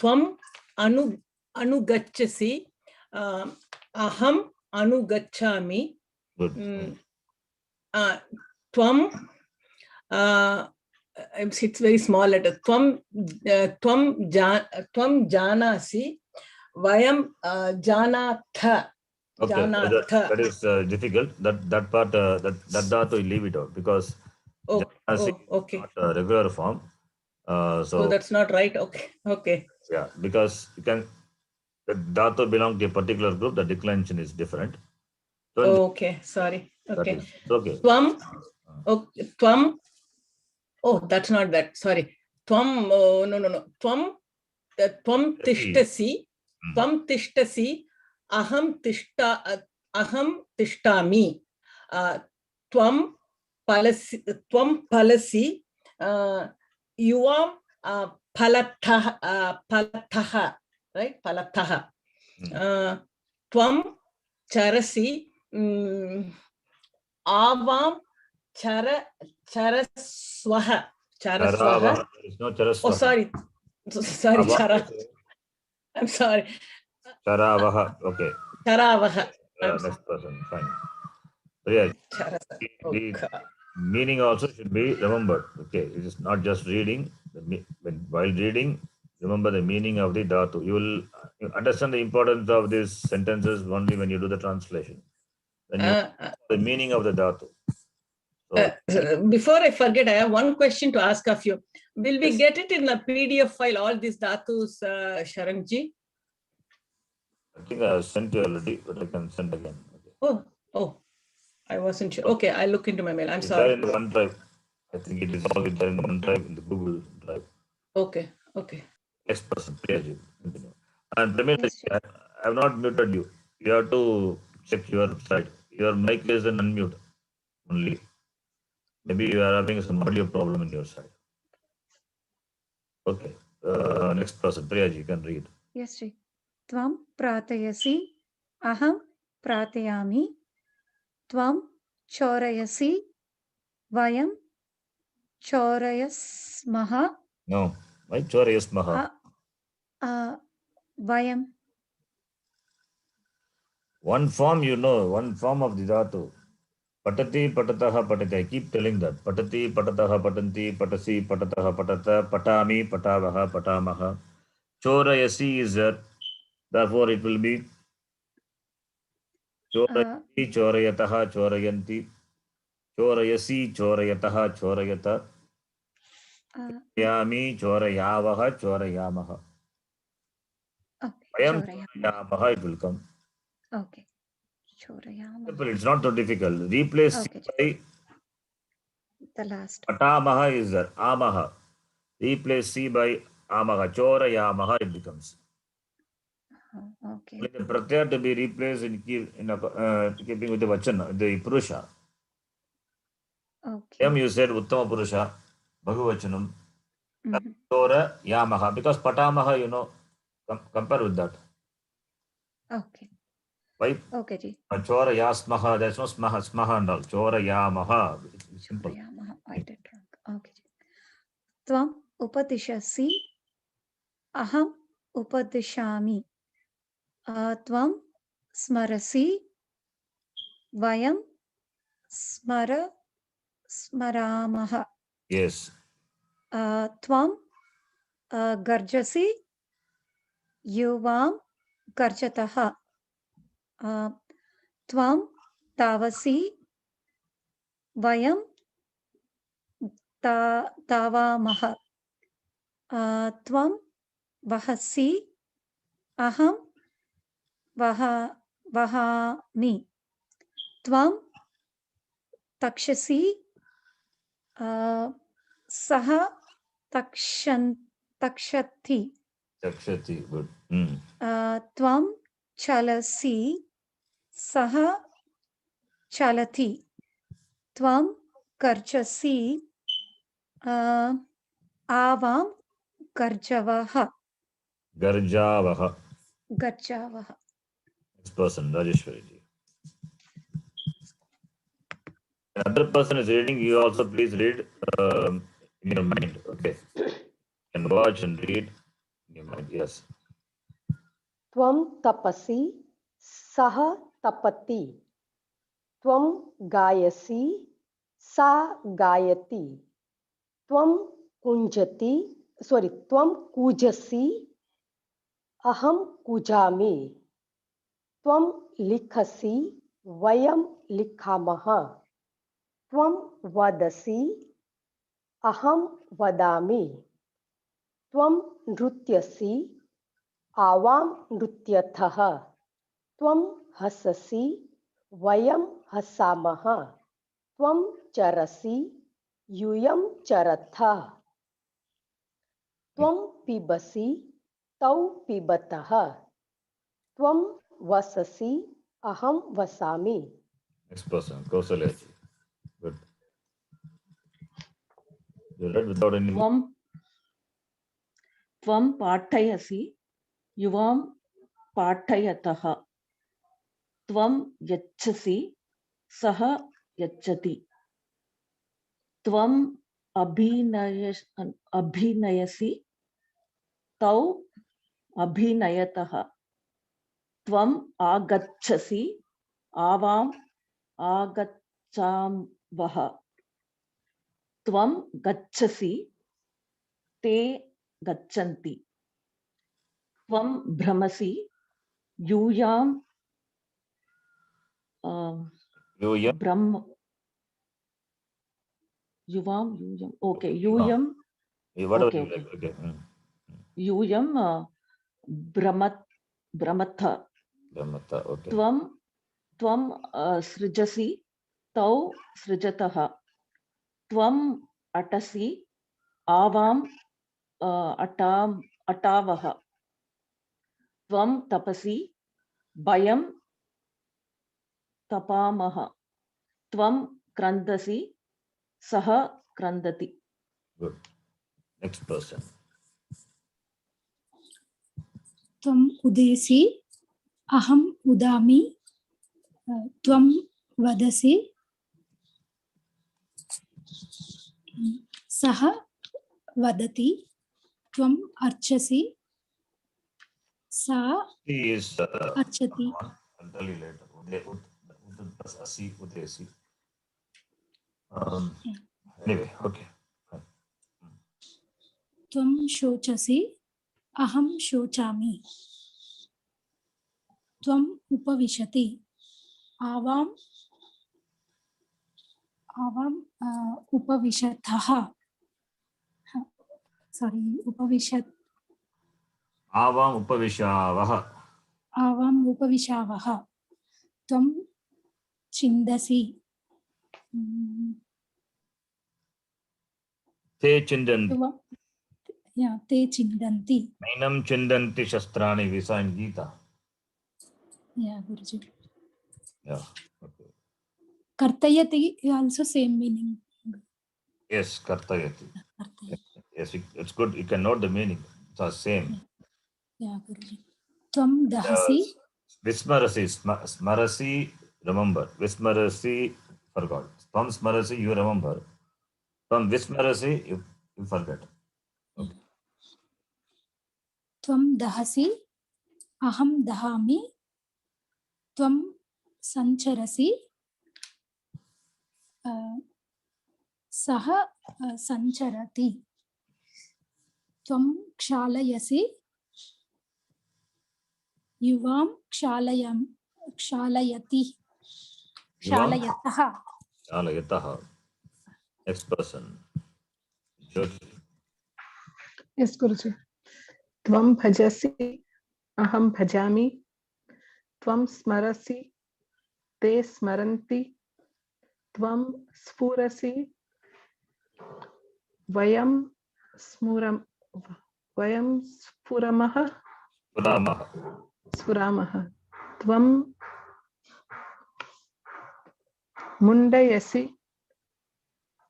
त्वम् अनुगच्छसि अहम् अनुगच्छामि Good. त्वं it's very small letter त्वं जानासि वयं जानाथ Okay, that is difficult. That part, that dhatu, you leave it out because janasi okay. is not a regular form. So that's not right. Okay. Yeah, because you can the dhatu belong to a particular group. The declension is different. So Okay, sorry. Okay. it's okay. Tvam. Oh, that's not that. Sorry. Tvam. No. Tvam tishtasi. Tvam tishtasi. Aham tishtami. Tvam palasi. Yuvam palatha. Right? Palatha. Tvam charasi. Avam charaswaha. Charaswaha. There is no charaswaha. Oh, sorry, Chara. I'm sorry. Charavaha. Okay. Charavaha. Next person. Fine. So yeah, the meaning also should be remembered. Okay, it is not just reading. While reading, remember the meaning of the dhatu. You will understand the importance of these sentences only when you do the translation. When you the meaning of the dhatu. So, before I forget, I have one question to ask of you. Will we get it in a PDF file, all these dhatus, Sharanji? I think I have sent you already, but I can send again. Okay. Oh, I wasn't sure. Okay, I'll look into my mail. I'm It's sorry. there in the OneDrive. I think it is all there in the OneDrive, in the Google Drive. Okay. Next person, Priyaji. Continue. And Pramila, I have not muted you. You have to check your side. Your mic is an unmute only. Maybe you are having some audio problem in your side. Okay. Next person, Priyaji, you can read. Yes, Ji. Tvam pratayasi. Aham pratayami. Tvam chorayasi. Vayam चोरयस्मः No. Why chorayasmaha? वयं One form you know, one form of the dhatu. Patati, patataha, patati. I keep telling that. Patati, patataha, patanti, patasi, patataha, patata, patami, patavaha, patamaha. Chorayasi is there. Therefore, it will be chorayasi, chorayataha, chorayanti. Chorayasi, chorayataha, chorayata. Chorayami, chorayavaha, chorayamaha. I am chorayamaha, it will come. Okay. चोरयामः. Simple, it's not so difficult. Replace Okay. by The last. patamaha is there. Amaha. Replace C by amaha. Chorayamaha it becomes. Okay. Only the pratyaya to be replaced in keeping with the vachana, the purusha. Okay. You said uttama purusha, bhagavachanam. Chorayamaha. Because patamaha, you know, compare with that. Okay. Why? Okay, ji. Chorayasmaha, there's no smaha and all. Chorayamaha. It's simple. चोरयामः. I did wrong. Okay. जी. त्वम् उपदिशसि अहम् उपदिशामि त्वं स्मरसि वयं स्मरामः Yes. त्वं गर्जसि युवां गर्जतः त्वं तावसि वयं तावामः त्वं वहसि अहं वहामि त्वं तक्षसि सः तक्षति Chakshati, good. त्वं चलसि सः चलति त्वं गर्जसि आवां गर्जवः Garjavaha. गर्जावः. Next person, Rajeshwari ji. Another person is reading, you also please read in your mind. Okay. And watch and read in your mind. Yes. त्वं तपसि सः तपति त्वं गायसि सा गायति त्वं कूजसि अहं कूजामि त्वं लिखसि वयं लिखामः त्वं वदसि अहं वदामि त्वं नृत्यसि आवां नृत्यथः त्वं हससि वयं हसामः त्वं चरसि यूयं चरथः त्वं पिबसि तौ पिबतः त्वं वससि अहं वसामि. Next person, Kausalya ji. Good. You read without any. त्वं पाठयसि युवां पाठयतः त्वं यच्छसि सः यच्छति त्वं अभिनयसि तौ अभिनयतः त्वं आगच्छसि आवां आगच्छावः त्वं गच्छसि ते गच्छन्ति त्वं भ्रमसि यूयां युवां यूयं ओके यूयं Whatever. Okay. यूयं भ्रमथ Okay. त्वं सृजसि तौ सृजतः त्वं अटसि आवां अटावः त्वं तपसि वयं तपामः त्वं क्रन्दसि सः क्रन्दति. Good. Next person. त्वं उदेसि अहम् उदामि त्वं वदसि सः वदति त्वम् अर्चसि सा He is अर्चति I'll tell you later. Plus asi, udesi. Anyway, okay. त्वं शोचसि अहं शोचामि त्वम् उपविशति आवाम् उपविशतः उपविशत् Avam upavishavah. आवाम् उपविशावः त्वं छिन्दसि Te chindanti. ते चिन्दन्ति Nainam chindanti shastrani, we saw in Gita. Guruji Yeah. Okay. कर्तयति also same meaning Yes, kartayati. Yes, it's good. You can note the meaning. It's the same. गुरुजी त्वं दहसि Vismarasi, smarasi, remember. Vismarasi, forgot. Tvam smarasi, you remember. Tvam vismarasi, you forget. Okay. त्वं दहसि अहं दहामि त्वं सञ्चरसि सः सञ्चरति त्वं क्षालयसि युवां क्षालयति क्षालयतः Alayataha. Next person. Jyoti. Yes, Guruji. Tvam bhajasi, aham bhajami. Tvam smarasi, te smaranti. Tvam sphurasi, vayam spuramaha. Puramaha. Spuramaha. Tvam mundayasi,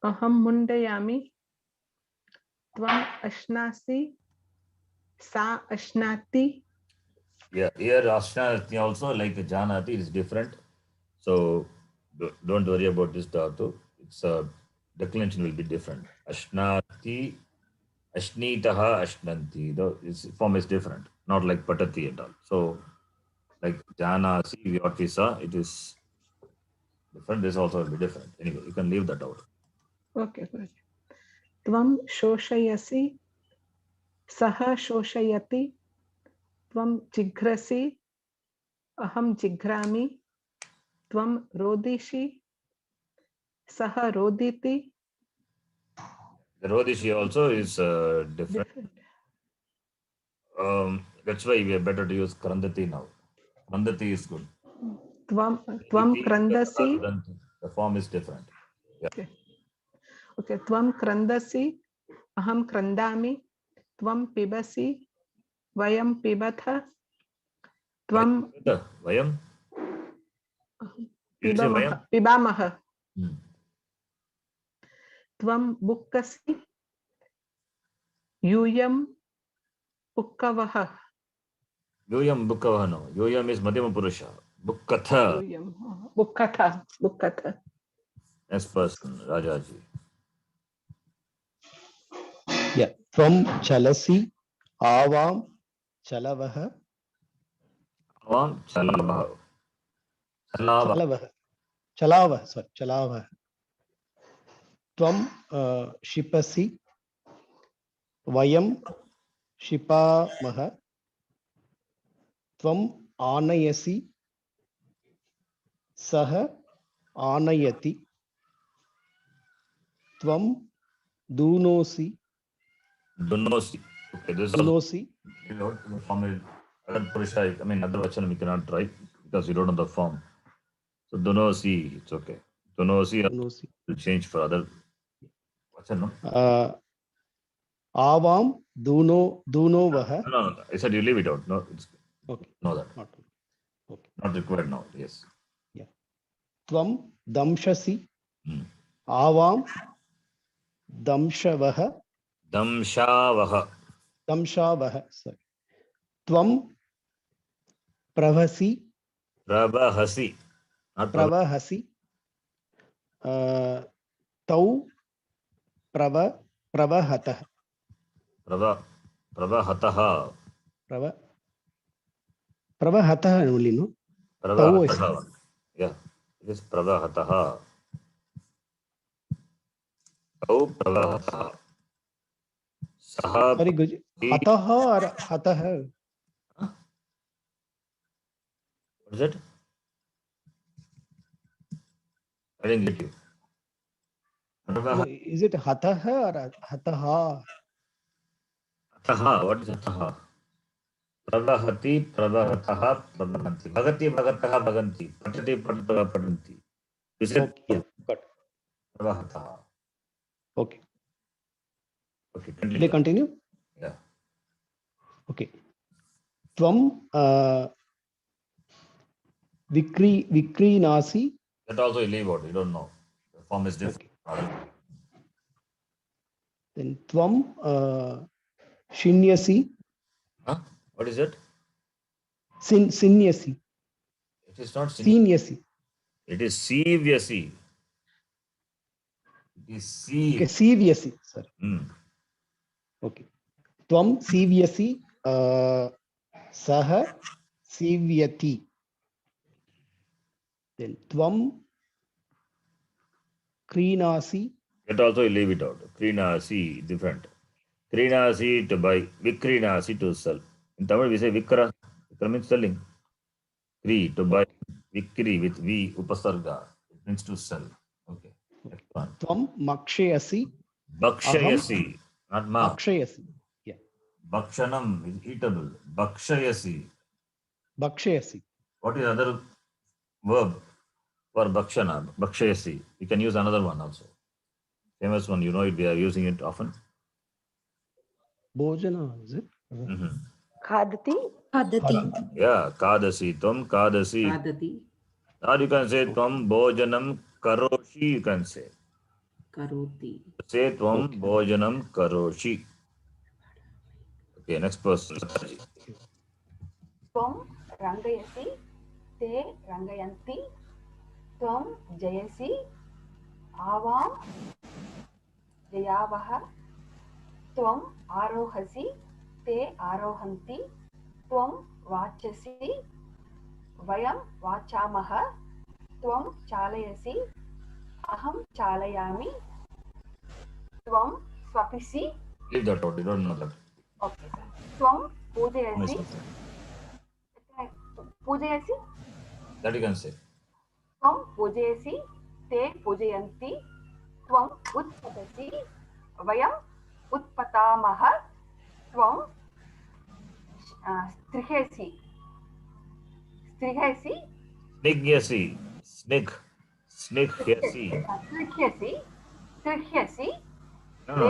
aham mundayami. Tvam ashnasi, sa ashnati. Yeah, here Ashnati also, like Janati, is different. So don't worry about this dhatu. Its declension will be different. Ashnati, Ashnitaha, Ashnanti. Its form is different, not like Patati and all. So, like Janasi, what we saw, it is different. This also will be different. Anyway, you can leave that out. Okay, Guruji. Tvam shoshayasi, saha shoshayati. Tvam jigrasi, aham jigrami. Tvam rodishi, saha roditi. The Rodishi also is different. That's why we are better to use Krandati now. Krandati is good. Tvam Kriti, krandasi. Krandanti. The form is different. Yeah. Okay. Tvam krandasi, aham krandami. Tvam pibasi, vayam pibatha. Tvam Vayam. You say Vayam? pibamaha. Tvam bukkasi, yuyam bukkavaha. Yoyam Bukkavaha no. Yoyam is Madhyama Purusha. Bukkatha. Yuyam bukkatha. Next person, Rajaji. Yeah. From chalasi, avam chalavah, Avam Chalavaha. Chalava. chalavah. Tvam shipasi, vayam shipamah. Tvam anayasi, sah anayati. Tvam dunosi, Dunosi. Okay, this is dunosi. the form is other Purusha. I mean, other Vachanam we cannot write because you don't know the form. So Dunosi, it's okay. Dunosi will change for other Vachanam. Avam dunovah. No. I said you leave it out. No, it's Okay. no that. Okay. Not required now. Yes. Yeah. Tvam damshasi, avam damshavah. Damshavaha. Sorry. Tvam pravasi, Prabhasi. Not pravahasi. Tau Pravahatah. Pravahatah. Pravahatah only, no? Pravahatah. Yeah, it is Pravahatah. Tau Pravahatah. Saha. Sorry, Guruji. Hataha or hataha? What is it? I didn't get you. No, is it hataha or hataha? Hataha. What is hataha? Pravahati, Pravahatah, Pravahanti. Bhagati, Bhagataha, Bhaganti. Patati, Patataha, Patanti. Is it Okay, yeah, got it. Pravahatah? Okay. Okay, Will I continue? Yeah. Okay. Tvam Vikrinasi. That also you leave out. You don't know. The form is different. Okay. Then Tvam Shinyasi. Huh? What is it? Sinyasi. It is not Sinyasi. It is Sivyasi. It is Siv. Okay, Sivyasi. Sorry. Okay. Tvam Sivyasi Saha Sivyati. Then Tvam Krinasi. That also you leave it out. Krinasi, different. Krinasi to buy. Vikrinasi to sell. In Tamil we say Vikra. Vikra means selling. Kri to buy. Vikri with V upasarga. It means to sell. Okay. Next one. Tvam Makshayasi. Bhakshayasi. Not ma. Akshayasi. Yeah. Bhakshanam is eatable. Bhakshayasi. Bhakshayasi. What is other verb for bhakshana? Bhakshayasi. You can use another one also. Famous one, you know it, we are using it often. Bhojana, is it? Khadati. Khadati. Yeah, kadasi, tvam kadasi. Kadati. Or you can say tvam bhojanam karoshi, you can say. Karoti. Say tvam bhojanam karoshi. Okay, next person. त्वं रङ्गयसि ते रङ्गयन्ति त्वं जयसि आवां जयावः त्वम् आरोहसि ते आरोहन्ति त्वं वाचसि वयं वाचामः त्वं चालयसि अहं चालयामि त्वं स्वपिसि. Leave that out, you don't know that. Okay sir. त्वं पूजयसि पूजयसि. That you can say. त्वं पूजयसि ते पूजयन्ति त्वम् उत्पतसि वयम् उत्पतामः त्वं स्पृहसि स्पृहसि Snigyasi. Snigyasi. स्पृह्यसि स्पृह्यसि No, no.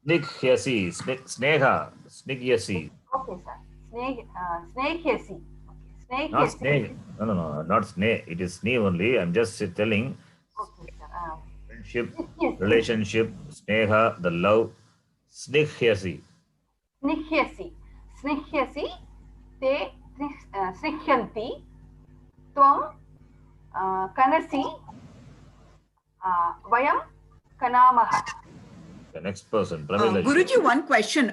Snigyasi. Sneha. Snigyasi. Okay sir. स्नेह्यसि Not स्नेह्यसि. snake. No, not snake. It is snake only. I'm just telling. Okay sir. Friendship, relationship, sneha, the love. Snigyasi. स्निह्यसि स्निह्यसि ते स्निह्यन्ति त्वं कनसि वयं कनामः. The next person, Pramila. Guruji, one question.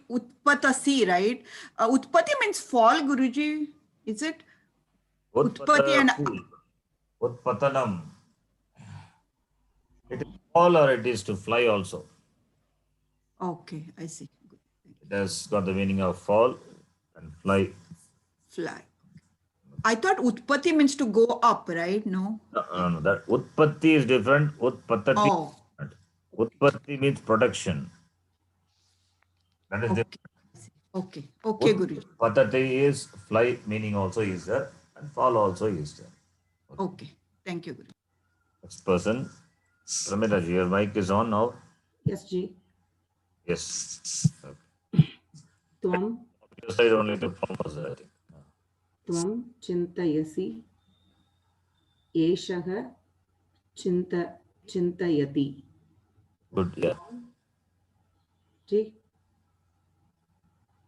Utpatasi, right? Utpati means fall, Guruji. Is it? Utpati and Utpatanam. It is fall or it is to fly also. okay, I see. It has got the meaning of fall and fly. Fly. I thought utpati means to go up, right? No. No. That utpatti is different. Utpatati. Oh. Utpatti means production. That is different. Okay. Okay, Guruji. Patati is fly, meaning also is there, and fall also is there. Okay. Thank you, Guruji. Next person, Pramila ji, your mic is on now. Yes, Ji. Yes. Tvam. Your side only the form was there, I think. Tvam chintayasi. Eshaha chintayati. Good, yeah. Ji.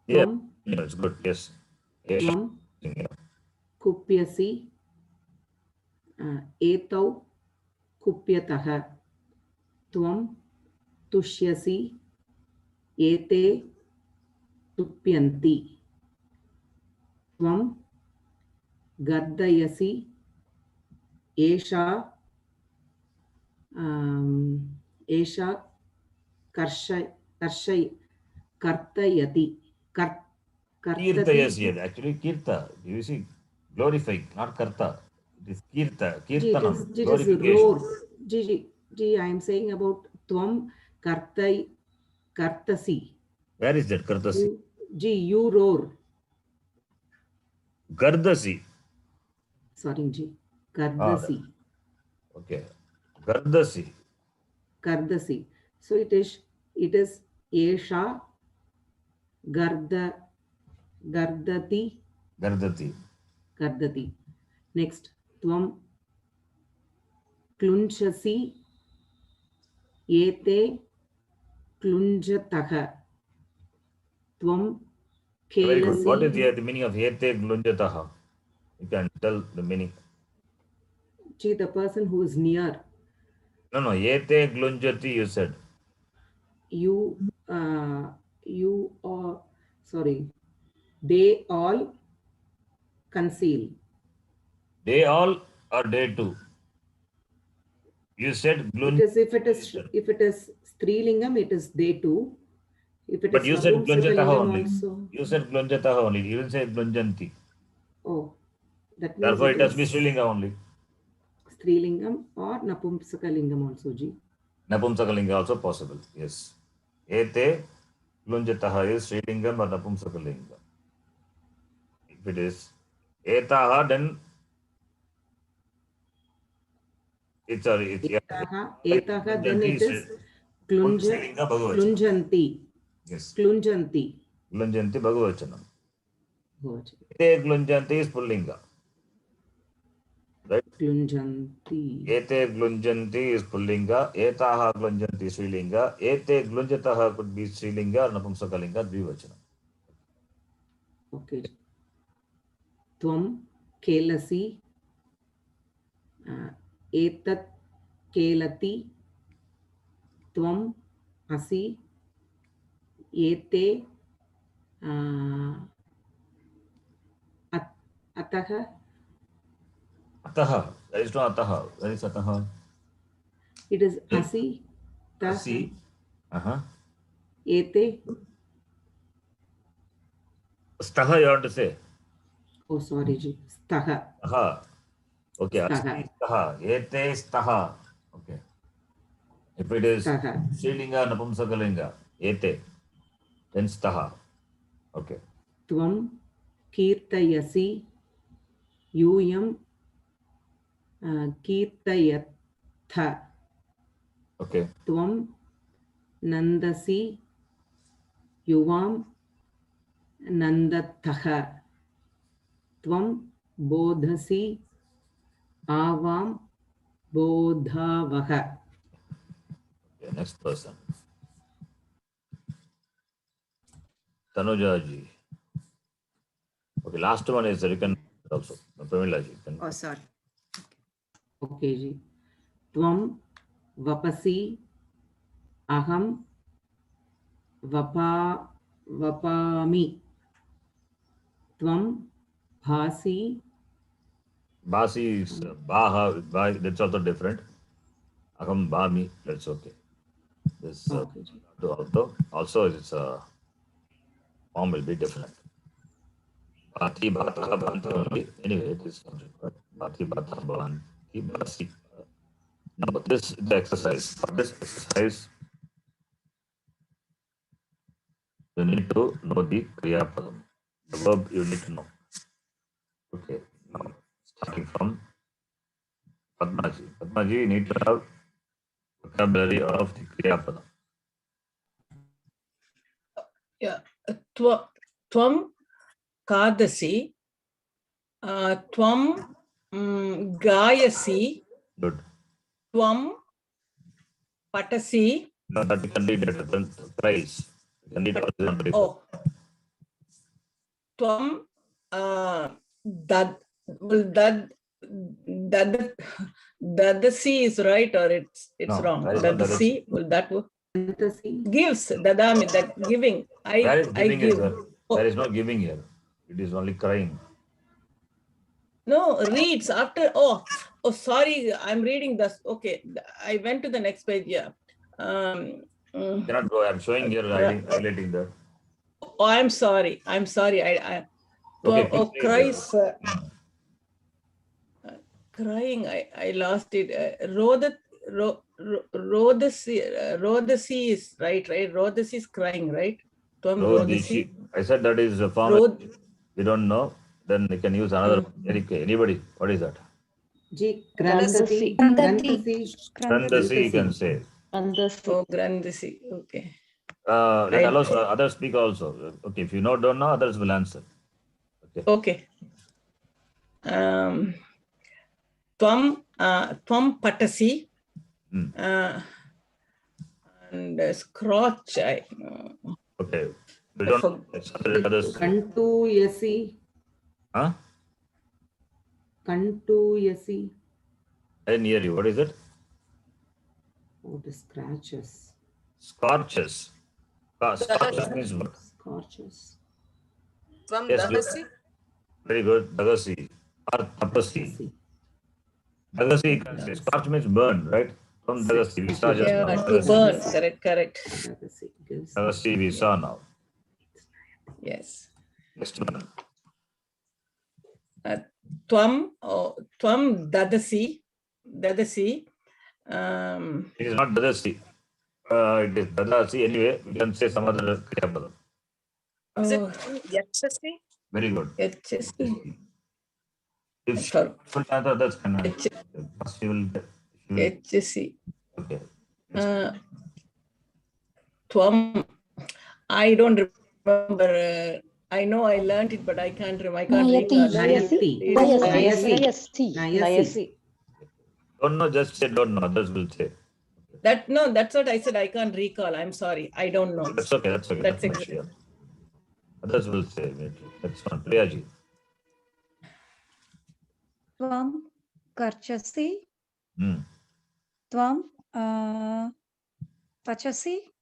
Yeah, Tvam it's good, yes. Tvam Yeah. kupyasi. Etau kupyataha. Tvam tushyasi. Ete tupyanti. Tvam gardayasi. Esha Esha kartayati. Kirtayasi, actually kirta. You see, glorify, not karta. It is kirta, kirtanam, It is glorification. roar. Ji, I am saying about Tvam kartasi. Where is that kartasi? You roar. Gardasi. Sorry, Ji. Gardasi. Okay. Gardasi. Gardasi. So it is Esha Gardati. Next, Tvam klunchasi. Ete klunjataha. Tvam Very good. kelasi. What is the meaning of ete glunjataha? You can tell the meaning. Ji, the person who is near. No, ete glunjati you said. You are, sorry, they all conceal. They all or they too? You said Because if it is Strilingam, it is they too. If it but is you said glunjataha Napumsakalingam only. also. You said glunjataha only. You didn't say glunjanti. Oh, that means Therefore, it has to be Srilinga only. Strilingam or Napumsakalingam also, Ji. Napumsakalinga also possible. Yes. Ete glunjataha is Srilingam or Napumsakalinga. If it is etaha, then it's Etaha, then it is klunjanti. Yes. Klunjanti. Glunjanti Bhagavachanam. Ete glunjanti is Pullinga. Right? Glunjanti. Ete glunjanti is Pullinga. Etaha glunjanti is Srilinga. Ete glunjataha could be Srilinga or Napumsakalinga Dvivachanam. Okay. Tvam kelasi. Etat kelati. Tvam asi. Ete ataha. Ataha. There is no ataha. Where is ataha? It is asi. Asi. Ete. Staha you want to say? Oh, sorry, Ji. Staha. Staha. Okay. Staha. Asti staha. Ete staha. Okay. If it is Srilinga, Napumsakalinga, ete, then staha. Okay. Tvam kirtayasi. Yuyam kirtayatha. Okay. Tvam nandasi. Yuvam nandatha. Tvam bodhasi. Avam bodhavaha. Okay, next person. Tanuja ji. Okay, last one is written also. Pramila ji. Oh, sorry. Okay, Ji. Tvam vapasi. Aham vapami. Tvam bhasi. Basi is baha, that's also different. Aham bhami, that's okay. This also its form will be different. Bhati bhata bhanti. Anyway, it is bhati bhata bhanti bhasi. Now this is the exercise. For this exercise, you need to know the Kriya Padam. The verb you need to know. Okay. Now starting from Padmaji. Padmaji, you need to have vocabulary of the Kriya Padam. Yeah. Tvam kadasi. Tvam gayasi. Good. Tvam patasi. No, that you can read it thrice. You can read it. Oh. Tvam dad Dadasi is right or it's No, wrong? that is not Dadasi, will that work? Dadasi. Gives, dadami, that giving. Where is I giving give. is there? There is no giving here. It is only crying. No, reads after. Oh, sorry. I'm reading this. Okay, I went to the next page. Yeah. Cannot go. I'm showing here highlighting that. Oh, I'm sorry. I'm sorry. Okay, Oh, please cries. Crying. I lost it. Rodasi is right. Rodasi is crying, right? Rodishi. I said that is a form. We don't know. Then you can use another. Anybody? What is that? Ji, Grandasi. Grandasi. Grandasi you can say. Oh, Grandasi. Okay. That allows others speak also. Okay, if you don't know, others will answer. Okay. Tvam patasi. And scratch. Okay. We don't others. Kantu yasi. Huh? Kantu yasi. I didn't hear you. What is it? Oh, the scratches. Scorches. Scorches means what? Scorches. Yes, good. Very good. Dagasi or tapasi. Dagasi, you can say. Scorch means burn, right? From Dagasi, we saw just now. To burn. Correct. Dagasi, we saw now. Yes. Next one. Tvam dadasi. It is not Dadasi. It is Dadasi. Anyway, we can say some other Kriyapadam. Is it Yachasi? Very good. Yachasi. If she will answer, that's cannot. She will. Yachasi. Okay. Tvam. I don't remember. I know I learned it, but I can't remember. I can't recall. Nayasi. Don't know, just say don't know. Others will say. That's what I said. I can't recall. I'm sorry. I don't know. That's okay. That's okay. That's That's exactly. Others will say. That's fine. Priyaji. Tvam karchasi. Hmm. Tvam pachasi.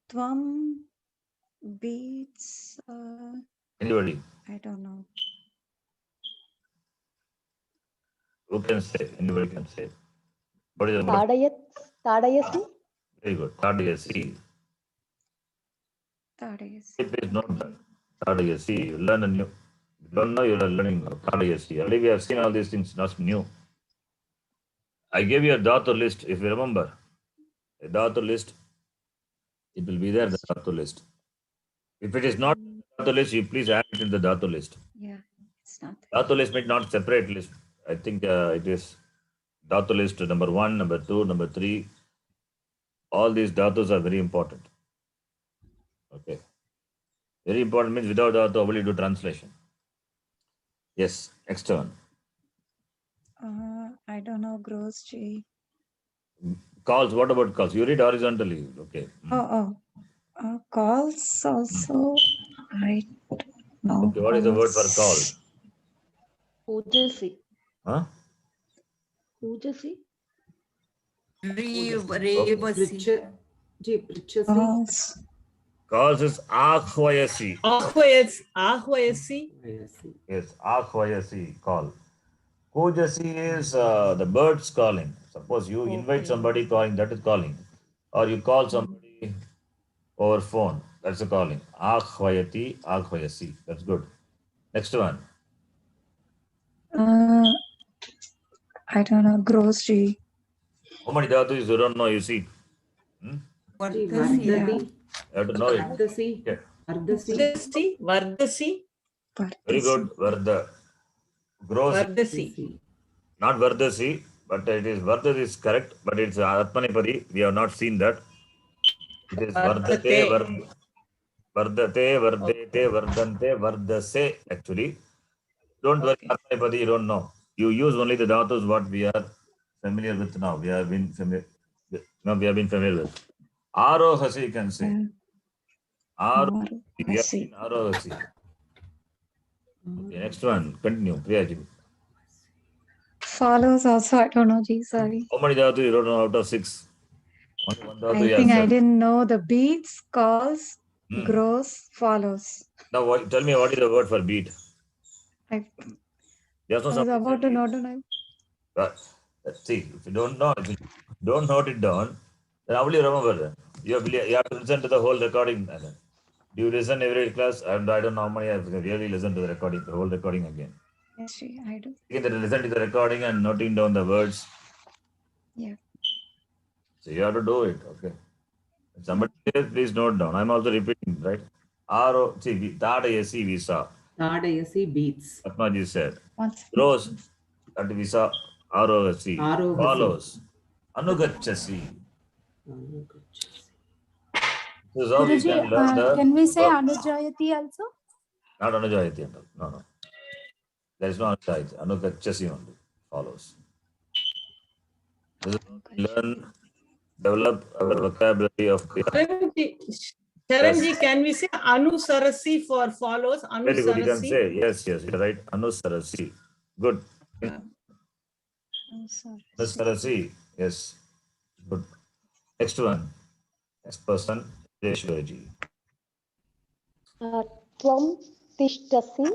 Tvam beats. Anybody I don't know. who can say? Anybody can say. What is the word? Tadayasi. Very good. Tadayasi. Tadayasi. It is not that. Tadayasi. You learn a new. You don't know, you are learning now. Tadayasi. Already we have seen all these things, not new. I gave you a dhatu list, if you remember. A dhatu list. It will be there, the dhatu list. If it is not dhatu list, you please add it in the dhatu list. Yeah, it's not. Dhatu list means not separate list. I think it is dhatu list number 1, number 2, number 3. All these dhatus are very important. Okay. Very important means without dhatu, how will you do translation? Yes, next one. I don't know, gross G. Calls, what about calls? You read horizontally. Okay. Calls also. I don't know. Okay, what is the word for call? Pujasi. Huh? Pujasi. Prichasi. Calls is akhvayasi. Ahvayasi. Yes, akhvayasi, call. Kujasi is the birds calling. Suppose you invite somebody calling, that is calling. Or you call somebody over phone, that's a calling. Akhvayati, akhvayasi. That's good. Next one. I don't know, gross G. How many dhatus you don't know, you see? Vardasi. You have to know it. Vardasi. Okay. Vardasi. Very good. Varda. Gross. Vardasi. Not Vardasi, but it is Vardasi is correct, but it's Atmanipadi. We have not seen that. It is Vardate, Vardate, Vardete, Vardante, Vardase, actually. Don't worry, Atmanipadi, you don't know. You use only the dhatus what we are familiar with now. We have been familiar with. Arohasi, you can say. Arohasi. We have seen Arohasi. Okay, next one. Continue. Priyaji. Follows also, I don't know, Ji, sorry. How many dhatu you don't know out of 6? Only one dhatu I you think I answered. didn't know the beats, calls, Hmm. grows, follows. Now, tell me what is the word for beat? I There's no was something about to said know beat. tonight. But let's see, if you don't note it down, then how will you remember that? You have to listen to the whole recording. Do you listen every class? And I don't know how many have really listened to the recording, the whole recording again. Yes, Ji, I do. You can listen to the recording and noting down the words. Yeah. So you have to do it, okay? If somebody says, please note down. I'm also repeating, right? Tadayasi visa. Tadayasi beats. Atmaji said. Once. Rose, that visa, Arogasi. Arogasi. Follows. Anugachasi. This is how we Guruji, can learn the. can we say Anujayati also? Not Anujayati. No. There is no Anujayati. Anugachasi only follows. This is how we learn, develop our vocabulary of. Charanji, can we say Anusarasi for follows? Very good. You can Anusarasi. say yes. You're right. Anusarasi. Good. Anusarasi. Yes. Good. Next one. Next person. Jeshwarji. Tvam tishtasi.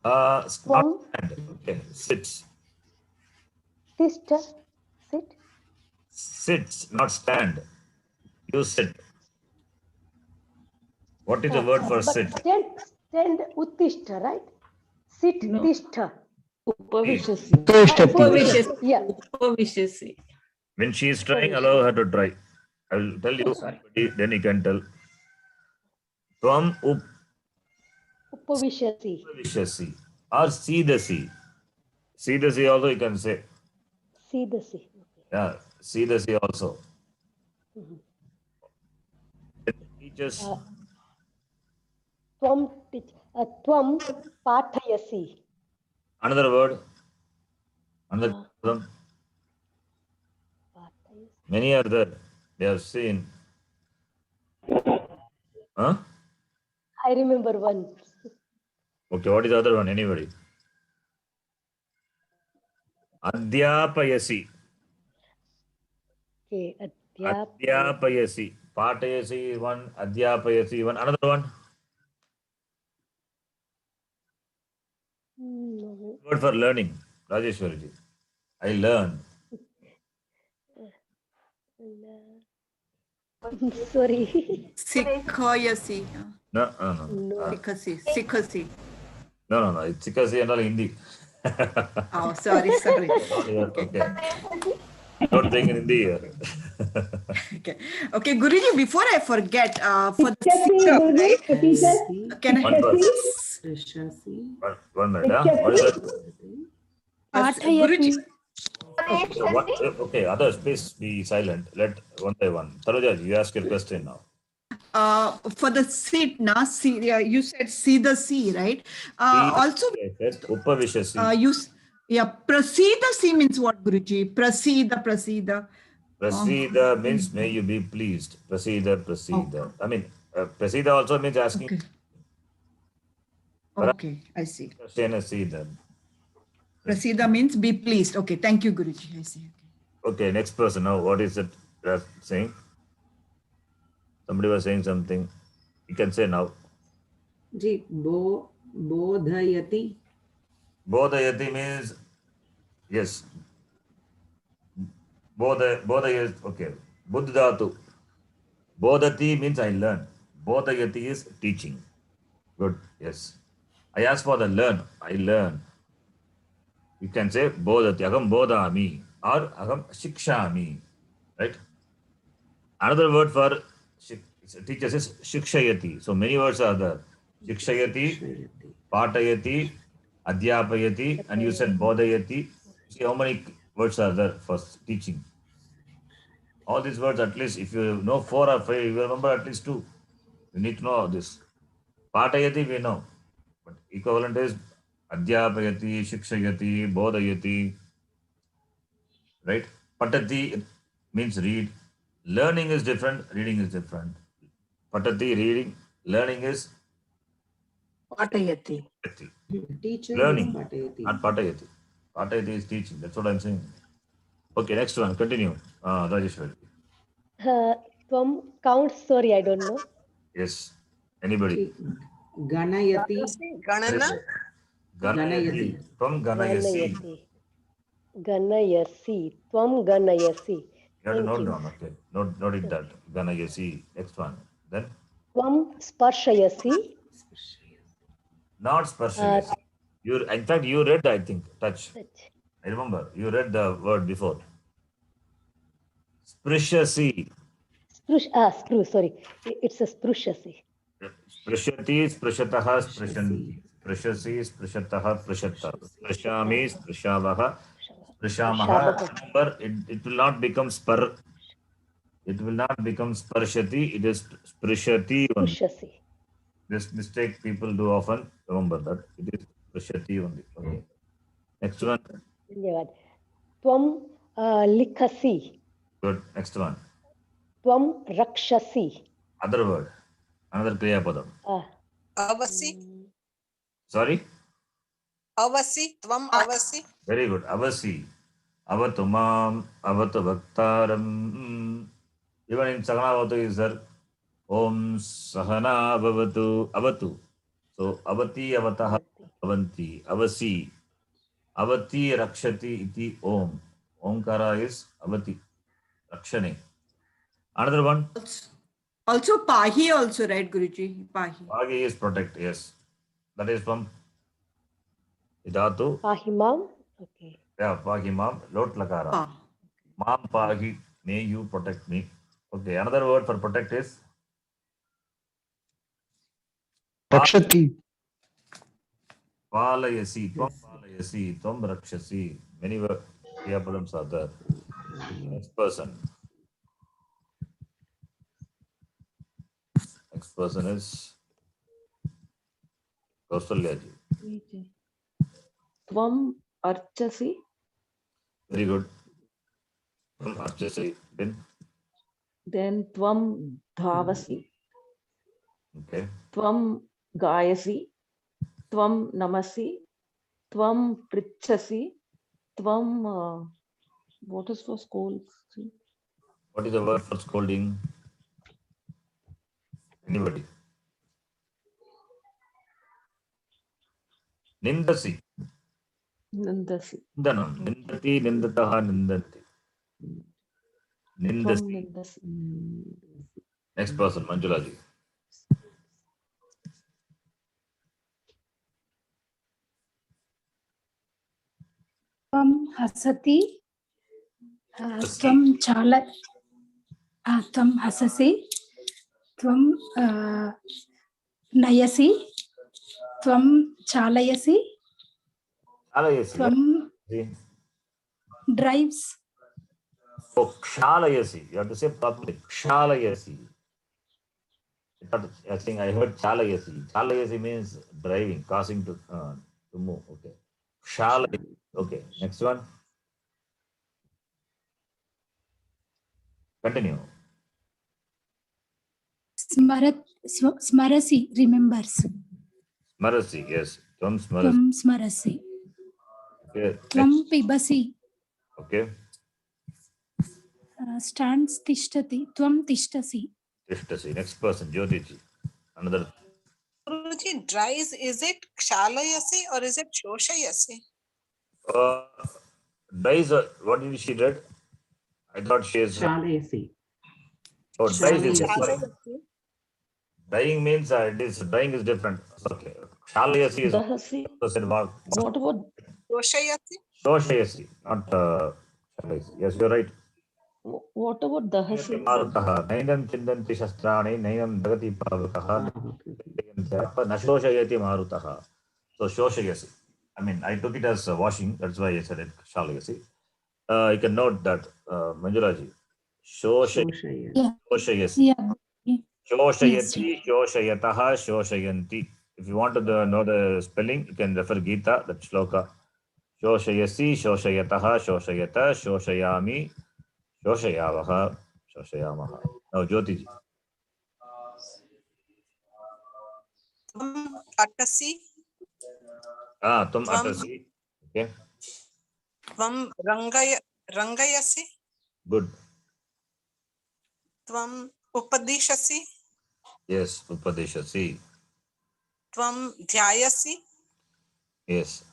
Not Tvam stand. Okay. Sits. tishta. Sit. Sits, not stand. You sit. What is the word for But sit? stand uttishta, right? Sit No. tishta. Upavishasi. Yeah. Upavishasi. When she is trying, allow her to try. I will tell you, then you can tell. Tvam Upavishasi. upavishasi. Or see the sea. See the sea also you can say. See the sea. Yeah, see the sea also. Mhm. It teaches Tvam pathayasi. another word. Another term. Many are there. They have seen. Huh? I remember one. Okay, what is the other one? Anybody? Adhyapayasi. Okay. Adhyapayasi. Patayasi is one. Adhyapayasi one. Another one. No. Word for learning. Rajeshwariji. I learn. Sorry. Sikhayasi. No. Sikhasi. No. It's Sikasi and all Hindi. Oh, sorry. Okay. Don't bring in Hindi here. Okay, Guruji, before I forget, for the sit-up, right? Can I? One person. Rishasi. One minute. What is that? Guruji. Okay, others, please be silent. Let one by one. Saroja, you ask your question now. For the sit, you said see the sea, right? Also, Upavishasi. prasida si means what, Guruji? Prasida. Prasida means may you be pleased. Prasida. Okay. I mean, prasida also means asking. Okay, I see. Prasida. Prasida means be pleased. Okay, thank you, Guruji. I see. Okay, next person now. What is it saying? Somebody was saying something. You can say now. Ji, bodhayati. Bodhayati means, yes. Bodhayati, okay. Buddhatu. Bodhati means I learn. Bodhayati is teaching. Good, yes. I ask for the learn. I learn. You can say bodhati. Agam bodhami or agam shikshami. Right? Another word for teachers is shikshayati. So many words are there. Shikshayati, patayati, adhyapayati, and you said bodhayati. See how many words are there for teaching. All these words, at least if you know 4 or 5, you remember at least 2. You need to know this. Patayati we know, but equivalent is adhyapayati, shikshayati, bodhayati. Right? Patati means read. Learning is different, reading is different. Patati, reading, learning is Patayati. Teacher Learning, patayati. not patayati. Patayati is teaching. That's what I'm saying. Okay, next one. Continue. Rajeshwari. Tvam counts. Sorry, I don't know. Yes. Anybody? Ganayati. Ganana. Ganayati. From Ganayasi. Ganayasi. Tvam ganayasi. You have to Thank note you. down. Okay. Note it that. Ganayasi. Next one. Then Tvam sparshayasi. not sparshayasi. In fact, you read, I think, touch. I remember. You read the word before. Sprishasi. Spru, sorry. It's a sprushasi. Sprishati, sprishataha, sprishanti. Sprishasi, sprishataha, prishata. Sprishami, sprishavaha, sprishamaha. Remember, it will not become spar. It will not become sparshati. It is sprishati only. Sprushasi. This mistake people do often. Remember that. It is sprishati only. Okay. Next one. Dhanyavad. Tvam likhasi. Good. Next one. Tvam rakshasi. Other word. Another kriya padam. Avasi. Sorry? Avasi. Tvam avasi. Very good. Avasi. Avatu mam. Avatu bhaktaram. Even in Saganavatu is there. Om Sahana Bhavatu. Avatu. So Avati Avataha Avanti. Avasi. Avati Rakshati iti Om. Omkara is Avati. Rakshane. Another one. Also Pahi also, right, Guruji? Pahi. Pahi is protect, yes. That is from Idatu. Pahimam. Okay. Yeah, Pahi Mam. Lot Lakara. Mam Pahi. May you protect me. Okay, another word for protect is Rakshati. Palayasi. Tvam Palayasi. Tvam Rakshasi. Many kriyapadams are there. Next person. Next person is Kausalyaji. Tvam archasi. Very good. Tvam Archasi. Then tvam dhavasi. Okay. Tvam gayasi. Tvam namasi. Tvam prichasi. Tvam, what is for scold? What is the word for scolding? Anybody? Nindasi. Nindasi. Nindanam. Nindati, nindataha, nindanti. Tvam Nindasi. nindasi. Next person, Manjulaji. Tvam hasati. Tvam tvam hasasi. Tvam nayasi. Tvam chalayasi. Chalayasi. Tvam drives. Oh, Kshalayasi. You have to say properly. Kshalayasi. I think I heard Chalayasi. Chalayasi means driving, causing to move. Okay. Kshalayasi. Okay. Next one. Continue. Smarasi, remembers. Smarasi. Yes. Tvam Smarasi. Tvam smarasi. Okay. Tvam Next. pibasi. Okay. Stands tishtati. Tvam tishtasi. Tishtasi. Next person, Jyotiji. Another. Guruji, dries, is it kshalayasi or is it shoshayasi? Dies. What did she read? I thought she is. Shalayasi. Oh, dies is Shalayasi. different. Dying means dying is different. Okay. Shalayasi is. Dahasi. What about Shoshayasi? Shoshayasi, not Shalayasi. Yes, you're right. what about dahasi? Marutaha. Nainam chindanti shastrani, nainam dagati pavakaha. Nashoshayati marutaha. So Shoshayasi. I mean, I took it as washing. That's why I said it Shalayasi. You can note that, Manjulaji. Shoshayasi. Yeah. Shoshayasi. Yeah. Shoshayati, Shoshayataha, Shoshayanti. If you want to know the spelling, you can refer Gita, that shloka. Shoshayasi, Shoshayataha, Shoshayata, Shoshayami, Shoshayavaha, Shoshayamaha. Now, Jyotiji. Tvam atasi. तुम त्वं- अटसि. Okay. त्वं रङ्गयसि. Good. त्वम् उपदिशसि. Yes. Upadeshasi. त्वं ध्यायसि. Yes.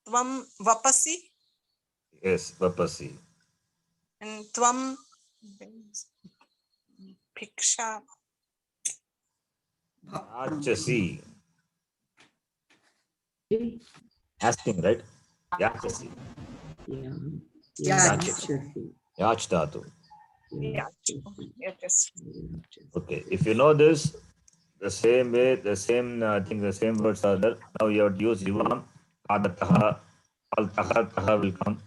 त्वं वपसि. Yes. Vapasi. And त्वं भिक्षा. Yachasi. Asking, right? Yachasi. Yachasi. Yach dhatu. Yes. Okay. If you know this, the same way, the same, I think the same words are there. Now you have to use Yuvam, Adataha, Altaha, Taha will come.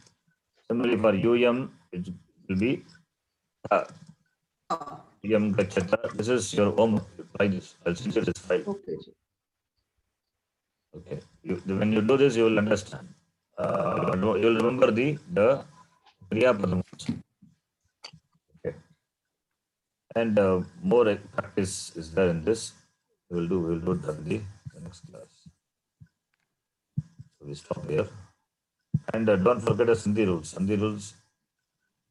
Similarly for Yuyam, it will be Yam Gachata. This is your home. Try this. I'll send you this file. Okay. Okay. When you do this, you will understand. You will remember the Kriya Padam. Okay. And more practice is there in this. We will do that in the next class. So we stop here. And don't forget the Sandhi rules. Sandhi rules,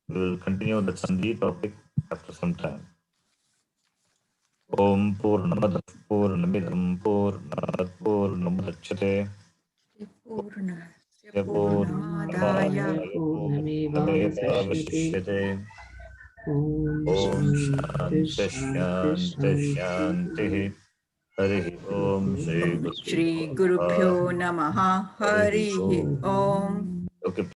we will continue the Sandhi topic after some time. Om Purnamada Purnamidam Purnat Purnamudachyate Purnadaya Purnamevavasishyate. Om Shanti Shanti Shanti. Hari Om Shri Shri Gurubhyo Namaha. Hari Om. Okay.